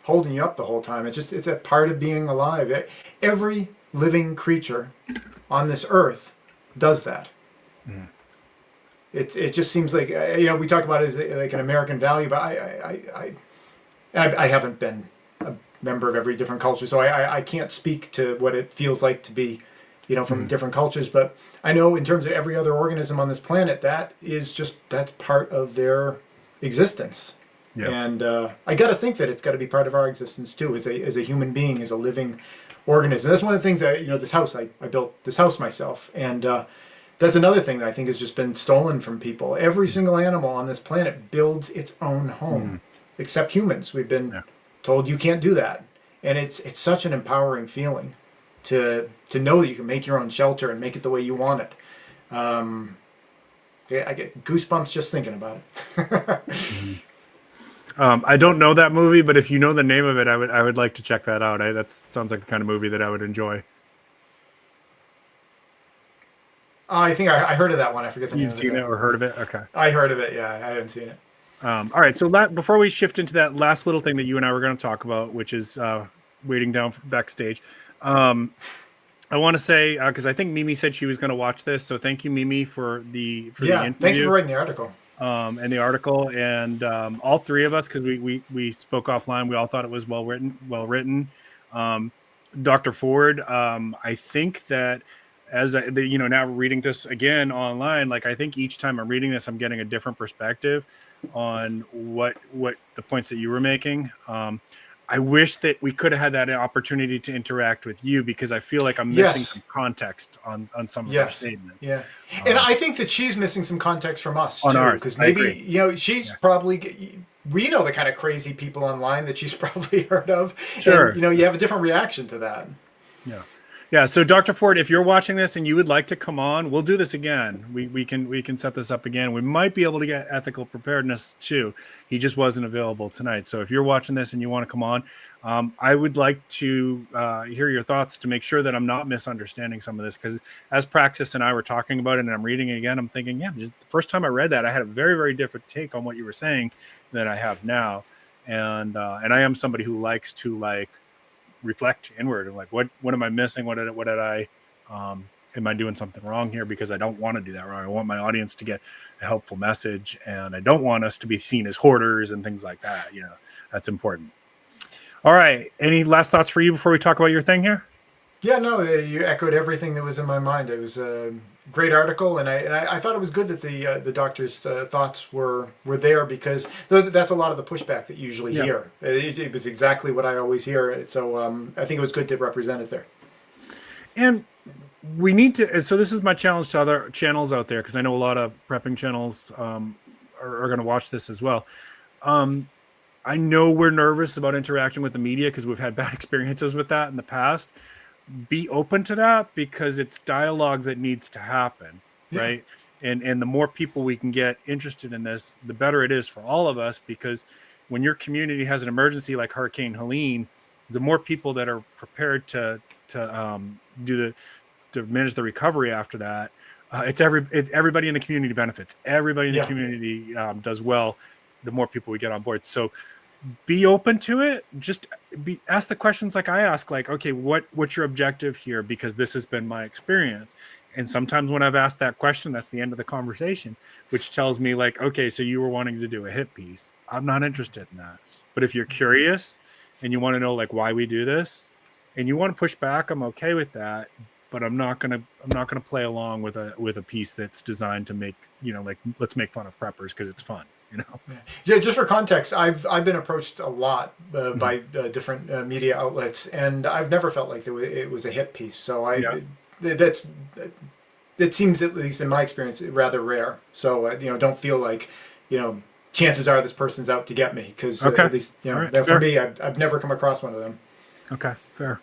holding you up the whole time. It's a part of being alive. Every living creature on this earth does that. Mm. It just seems like, we talk about it as like an American value, but I haven't been a member of every different culture, so I can't speak to what it feels like to be, from different cultures. But I know in terms of every other organism on this planet, that's part of their existence. Yeah. And I got to think that it's got to be part of our existence too, as a human being, as a living organism. That's one of the things that, this house, I built this house myself, and that's another thing that I think has just been stolen from people. Every single animal on this planet builds its own home, except humans. We've been told you can't do that, and it's such an empowering feeling to know that you can make your own shelter and make it the way you want it. I get goosebumps just thinking about it. I don't know that movie, but if you know the name of it, I would like to check that out. That sounds like the kind of movie that I would enjoy. I think I heard of that one. I forget the name. You've seen it or heard of it? Okay. I heard of it, yeah. I haven't seen it. All right. So before we shift into that last little thing that you and I were going to talk about, which is waiting down backstage. I want to say, because I think Mimi said she was going to watch this. So thank you, Mimi, for the interview. Thank you for writing the article. And the article, and all three of us, because we spoke offline, we all thought it was well written. Dr. Ford, I think that as now reading this again online, like I think each time I'm reading this, I'm getting a different perspective on what the points that you were making. I wish that we could have had that opportunity to interact with you, because I feel like I'm missing some context on some of your statements. Yeah. And I think that she's missing some context from us on too, ours. because maybe, she's probably, we know the kind of crazy people online that she's probably heard of. Sure. And, you have a different reaction to that. Yeah. Yeah. So Dr. Ford, if you're watching this and you would like to come on, we'll do this again. We can set this up again. We might be able to get ethical preparedness too. He just wasn't available tonight. So if you're watching this and you want to come on, I would like to hear your thoughts to make sure that I'm not misunderstanding some of this, because as Praxis and I were talking about it and I'm reading it again, I'm thinking, just the first time I read that, I had a very, very different take on what you were saying than I have now. And I am somebody who likes to reflect inward and what am I missing? What did I am I doing something wrong here? Because I don't want to do that wrong. I want my audience to get a helpful message, and I don't want us to be seen as hoarders and things like that. That's important. All right. Any last thoughts for you before we talk about your thing here? Yeah, no, you echoed everything that was in my mind. It was a great article, and I thought it was good that the doctor's thoughts were there, because that's a lot of the pushback that you usually hear. It was exactly what I always hear. So I think it was good to represent it there. And we need to. So this is my challenge to other channels out there, because I know a lot of prepping channels are going to watch this as well. I know we're nervous about interacting with the media because we've had bad experiences with that in the past. Be open to that, because it's dialogue that needs to happen, right? And the more people we can get interested in this, the better it is for all of us, because when your community has an emergency like Hurricane Helene, the more people that are prepared to manage the recovery after that, everybody in the community benefits. Everybody in the community does well. The more people we get on board. So be open to it. Just ask the questions like I ask, okay, what's your objective here? Because this has been my experience. And sometimes when I've asked that question, that's the end of the conversation, which tells me okay, so you were wanting to do a hit piece. I'm not interested in that. But if you're curious and you want to know why we do this, and you want to push back, I'm okay with that. But I'm not gonna play along with a piece that's designed to make let's make fun of preppers because it's fun. Yeah. Just for context, I've been approached a lot by different media outlets, and I've never felt like it was a hit piece. So that seems, at least in my experience, rather rare. So don't feel like chances are this person's out to get me, because at least for me, I've never come across one of them. Okay, fair.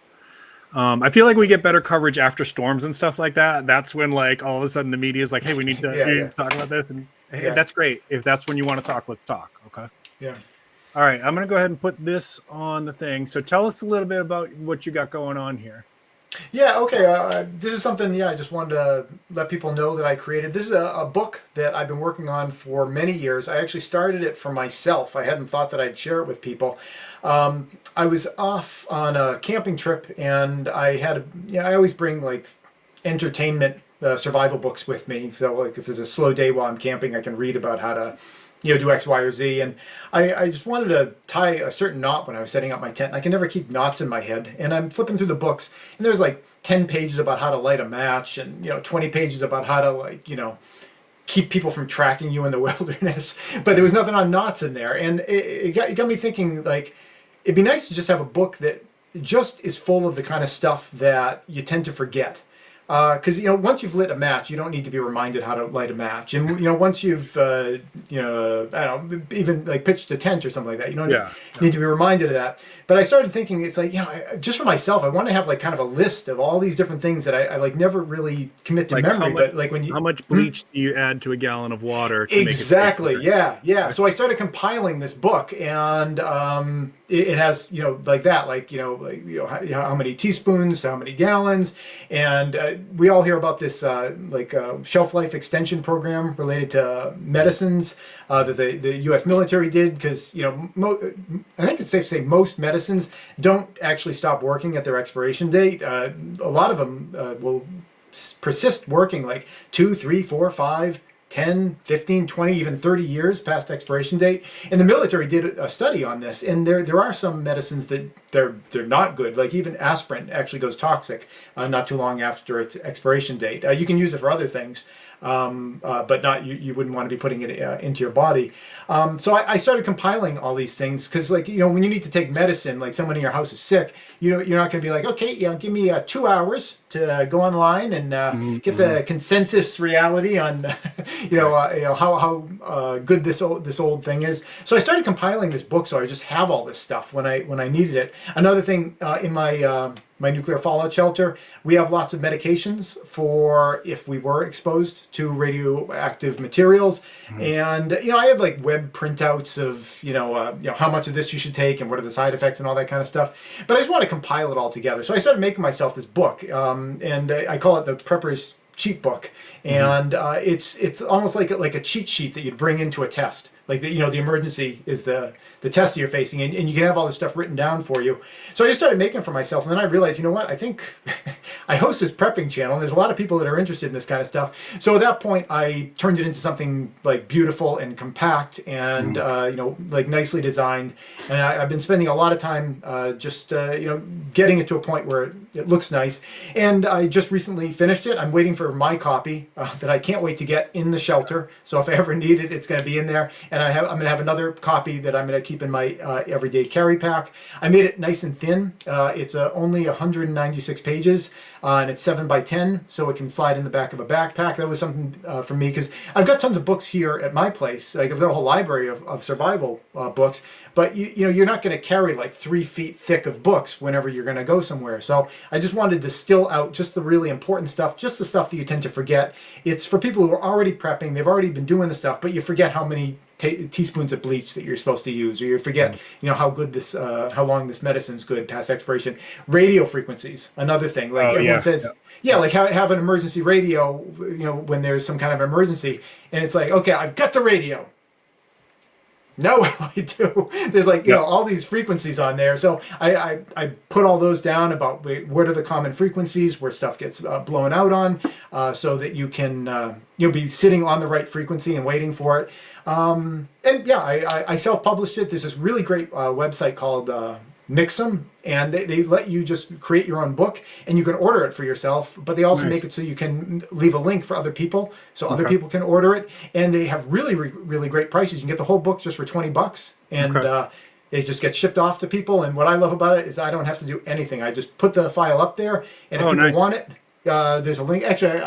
I feel like we get better coverage after storms and stuff like that. That's when all of a sudden the media is hey, we need to talk about this, and hey, that's great. If that's when you want to talk, let's talk. Okay. Yeah. All right. I'm going to go ahead and put this on the thing. So tell us a little bit about what you got going on here. Yeah. Okay. This is something. I just wanted to let people know that I created. This is a book that I've been working on for many years. I actually started it for myself. I hadn't thought that I'd share it with people. I was off on a camping trip, and I had I always bring entertainment survival books with me. So if there's a slow day while I'm camping, I can read about how to do X, Y, or Z. And I just wanted to tie a certain knot when I was setting up my tent. I can never keep knots in my head. And I'm flipping through the books, and there's 10 pages about how to light a match, and 20 pages about how to keep people from tracking you in the wilderness. But there was nothing on knots in there. And it got me thinking, it'd be nice to just have a book that just is full of the kind of stuff that you tend to forget. Because once you've lit a match, you don't need to be reminded how to light a match. And once you've I don't know, even pitched a tent or something like that, you don't need to be reminded of that. But I started thinking, it's just for myself, I want to have kind of a list of all these different things that I never really commit to memory. But when you, how much bleach do you add to a gallon of water? To exactly. Make it yeah. So I started compiling this book, and it has how many teaspoons to how many gallons, and we all hear about this shelf life extension program related to medicines that the U.S. military did, because I think it's safe to say most medicines don't actually stop working at their expiration date. A lot of them will persist working like 2, 3, 4, 5, 10, 15, 20, even 30 years past expiration date. And the military did a study on this, and there are some medicines that they're not good. Like even aspirin actually goes toxic not too long after its expiration date. You can use it for other things, but not you wouldn't want to be putting it into your body. So I started compiling all these things, because when you need to take medicine, like someone in your house is sick, you're not going to be like, okay, give me 2 hours to go online and get the consensus reality on how good this old thing is. So I started compiling this book, so I just have all this stuff when I needed it. Another thing, in my nuclear fallout shelter, we have lots of medications for if we were exposed to radioactive materials. And I have like web printouts of how much of this you should take and what are the side effects and all that kind of stuff. But I just want to compile it all together. So I started making myself this book, and I call it the Prepper's Cheat Book. And it's almost like a cheat sheet that you'd bring into a test. Like the emergency is the test that you're facing, and you can have all this stuff written down for you. So I just started making it for myself, and then I realized, I think I host this prepping channel, and there's a lot of people that are interested in this kind of stuff. So at that point, I turned it into something like beautiful and compact and like nicely designed. And I've been spending a lot of time just getting it to a point where it looks nice. And I just recently finished it. I'm waiting for my copy that I can't wait to get in the shelter. So if I ever need it, it's going to be in there. And I'm going to have another copy that I'm going to keep in my everyday carry pack. I made it nice and thin. It's only 196 pages, and it's 7 by 10, so it can slide in the back of a backpack. That was something for me, because I've got tons of books here at my place. Like I've got a whole library of survival books, but you're not going to carry like 3 feet thick of books whenever you're going to go somewhere. So I just wanted to distill out just the really important stuff, just the stuff that you tend to forget. It's for people who are already prepping, they've already been doing the stuff, but you forget how many teaspoons of bleach that you're supposed to use, or you forget how good this how long this medicine's good past expiration. Radio frequencies, another thing, like everyone says, like have an emergency radio when there's some kind of emergency, and it's like, okay, I've got the radio. No, I do. There's like all these frequencies on there, so I put all those down about what are the common frequencies where stuff gets blown out on, so that you can you'll be sitting on the right frequency and waiting for it. And I self-published it. There's this really great website called Mix'em, and they let you just create your own book, and you can order it for yourself, but they also make it so you can leave a link for other people, so other people can order it, and they have really, really great prices. You can get the whole book just for $20, and it just gets shipped off to people. And what I love about it is I don't have to do anything. I just put the file up there, and if people want it, there's a link. Actually,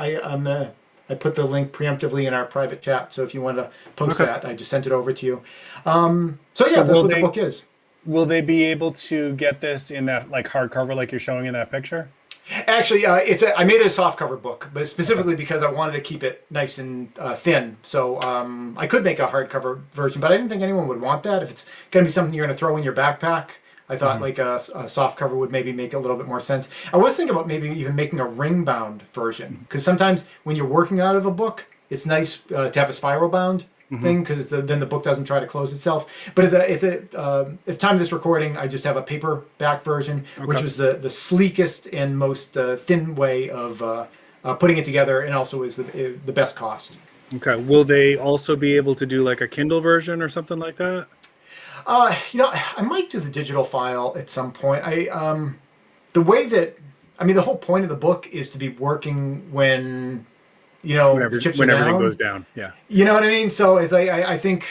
I put the link preemptively in our private chat, so if you want to post that, I just sent it over to you. So yeah, that's what the book is. Will they be able to get this in that like hardcover, like you're showing in that picture? Actually, I made it a softcover book, but specifically because I wanted to keep it nice and thin. So I could make a hardcover version, but I didn't think anyone would want that. If it's going to be something you're going to throw in your backpack, I thought like a softcover would maybe make a little bit more sense. I was thinking about maybe even making a ring-bound version, because sometimes when you're working out of a book, it's nice to have a spiral-bound thing, because then the book doesn't try to close itself. But if time of this recording, I just have a paperback version, which is the sleekest and most thin way of putting it together, and also is the best cost. Okay. Will they also be able to do like a Kindle version or something like that? I might do the digital file at some point. The way that, the whole point of the book is to be working when when everything goes down. Yeah. You know what I mean? So it's like, I think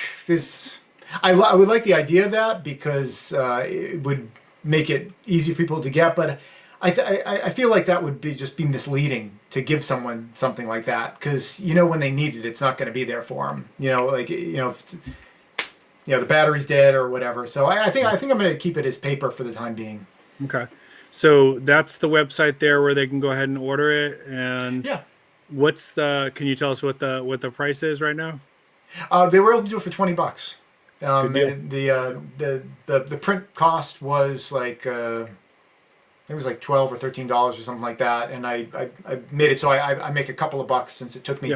I would like the idea of that, because it would make it easy for people to get, but I feel like that would just be misleading to give someone something like that, because when they need it, it's not going to be there for them. If the battery's dead or whatever. So I think I'm going to keep it as paper for the time being. Okay. So that's the website there where they can go ahead and order it. And yeah. Can you tell us what the price is right now? They were able to do it for $20. Good deal. The print cost was like it was like $12 or $13 or something like that, and I made it so I make a couple of bucks since it took me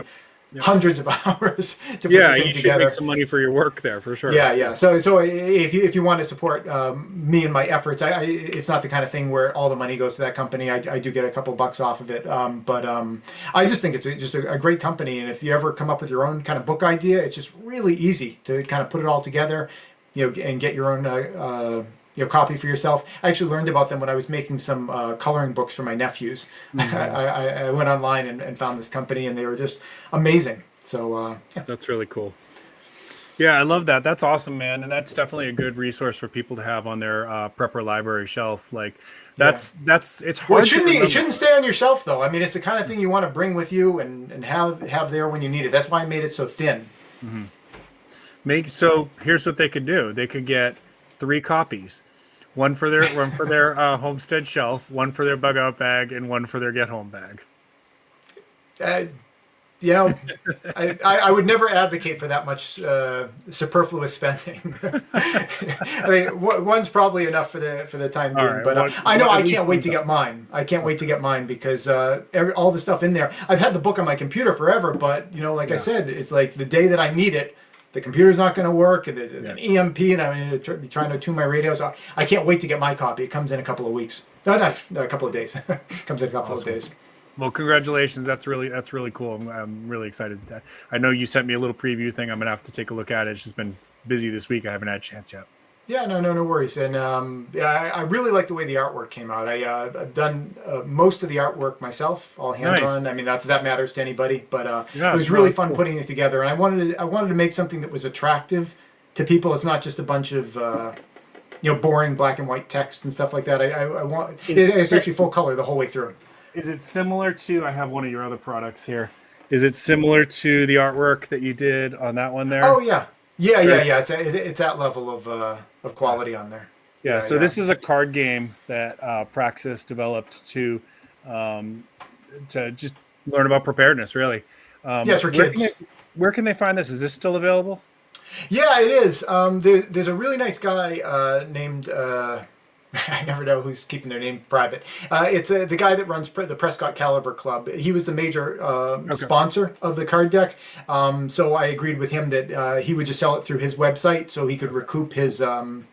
hundreds of hours to put the thing you together. should make some money for your work there for sure. Yeah. So if you want to support me and my efforts, it's not the kind of thing where all the money goes to that company. I do get a couple bucks off of it, but I just think it's just a great company. And if you ever come up with your own kind of book idea, it's just really easy to kind of put it all together, and get your own copy for yourself. I actually learned about them when I was making some coloring books for my nephews. I went online and found this company, and they were just amazing. So That's really cool. Yeah, I love that. That's awesome, man. And that's definitely a good resource for people to have on their prepper library shelf. Like it's hard. Well, it shouldn't stay on your shelf though. I mean, it's the kind of thing you want to bring with you and have there when you need it. That's why I made it so thin. So here's what they could do. They could get 3 copies. One for their homestead shelf, one for their bug out bag, and one for their get home bag. I would never advocate for that much superfluous spending. I think one's probably enough for the time being. Right, but I know I can't wait to get mine. I can't wait to get mine because all the stuff in there. I've had the book on my computer forever, but I said, it's like the day that I need it, the computer's not going to work, and an EMP, and I'm going to be trying to tune my radio. So I can't wait to get my copy. It comes in a couple of weeks. No, not a couple of days. It comes in a couple of days. Well, congratulations. That's really cool. I'm really excited. I know you sent me a little preview thing. I'm going to have to take a look at it. It's just been busy this week. I haven't had a chance yet. Yeah, no worries. And I really like the way the artwork came out. I've done most of the artwork myself, all hands-on. Nice. I mean, not that that matters to anybody, but it was really fun putting it together. And I wanted to make something that was attractive to people. It's not just a bunch of boring black and white text and stuff like that. It's actually full color the whole way through. Is it similar to? I have one of your other products here. Is it similar to the artwork that you did on that one there? Oh yeah. Yeah. It's that level of quality on there. Yeah. So this is a card game that Praxis developed to just learn about preparedness. Really. It's for kids. Where can they find this? Is this still available? Yeah, it is. There's a really nice guy named. I never know who's keeping their name private. It's the guy that runs the Prescott Caliber Club. He was the major sponsor of the card deck. So I agreed with him that he would just sell it through his website so he could recoup his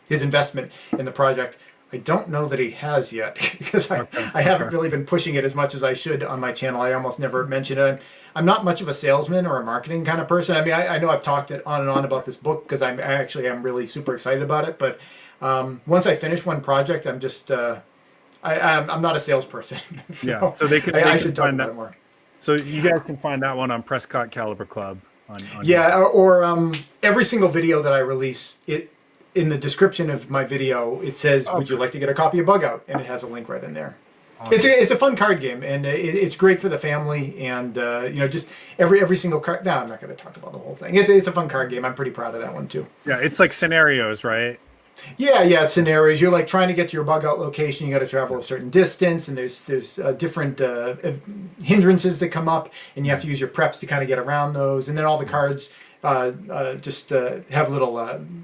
investment in the project. I don't know that he has yet because I haven't really been pushing it as much as I should on my channel. I almost never mention it. I'm not much of a salesman or a marketing kind of person. I mean, I know I've talked on and on about this book because I'm really super excited about it. But once I finish one project, I'm just I'm not a salesperson. So they can. I should talk about it more. So you guys can find that one on Prescott Caliber Club. Or every single video that I release, in the description of my video, it says, "Would you like to get a copy of Bug Out?" And it has a link right in there. Awesome. It's a fun card game, and it's great for the family, and just every single card. No, I'm not going to talk about the whole thing. It's a fun card game. I'm pretty proud of that one too. Yeah, it's like scenarios, right? Yeah, scenarios. You're like trying to get to your bug out location. You got to travel a certain distance, and there's different hindrances that come up, and you have to use your preps to kind of get around those. And then all the cards just have little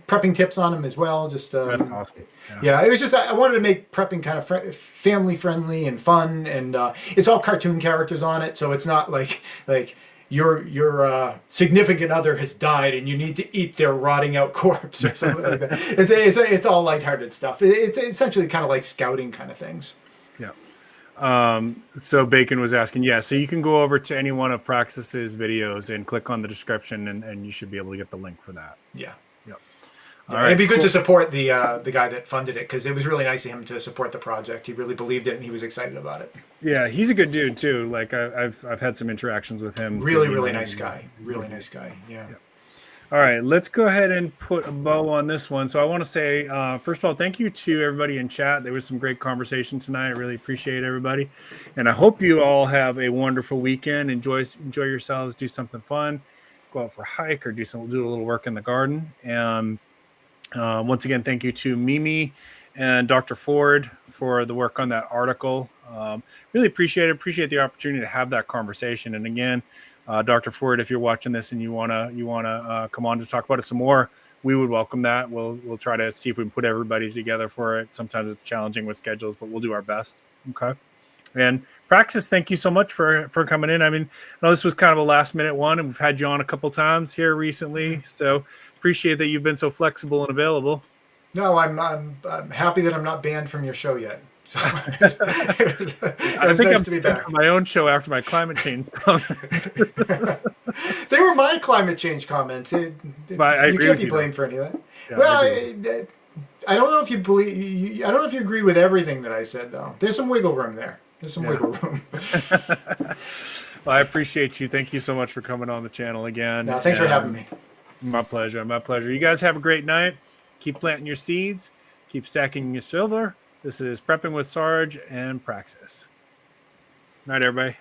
prepping tips on them as well. Just that's awesome. Yeah, it was just I wanted to make prepping kind of family friendly and fun, and it's all cartoon characters on it, so it's not like your significant other has died and you need to eat their rotting out corpse or something like that. It's all lighthearted stuff. It's essentially kind of like scouting kind of things. Yeah. So Bacon was asking, so you can go over to any one of Praxis's videos and click on the description, and you should be able to get the link for that. Yeah. All right, it'd be good to support the guy that funded it because it was really nice of him to support the project. He really believed it and he was excited about it. Yeah, he's a good dude too. Like I've had some interactions with him. Really nice guy. Really nice guy. Yeah. All right, let's go ahead and put a bow on this one. So I want to say, first of all, thank you to everybody in chat. There was some great conversation tonight. I really appreciate everybody, and I hope you all have a wonderful weekend. Enjoy yourselves. Do something fun. Go out for a hike or do a little work in the garden. And once again, thank you to Mimi and Dr. Ford for the work on that article. Really appreciate the opportunity to have that conversation. And again, Dr. Ford, if you're watching this and you wanna come on to talk about it some more, we would welcome that. We'll try to see if we can put everybody together for it. Sometimes it's challenging with schedules, but we'll do our best. Okay. And Praxis, thank you so much for coming in. I mean, I know this was kind of a last minute one, and we've had you on a couple times here recently. So appreciate that you've been so flexible and available. No, I'm happy that I'm not banned from your show yet. So I think I'm to be back. on my own show after my climate change comments. They were my climate change comments. You can't be blamed for any of that. Yeah, Well, I don't know if you believe. I don't know if you agree with everything that I said, though. There's some wiggle room there. There's some wiggle room. Well, I appreciate you. Thank you so much for coming on the channel again. No, thanks for having me. My pleasure. My pleasure. You guys have a great night. Keep planting your seeds. Keep stacking your silver. This is Prepping with Sarge and Praxis. Night, everybody.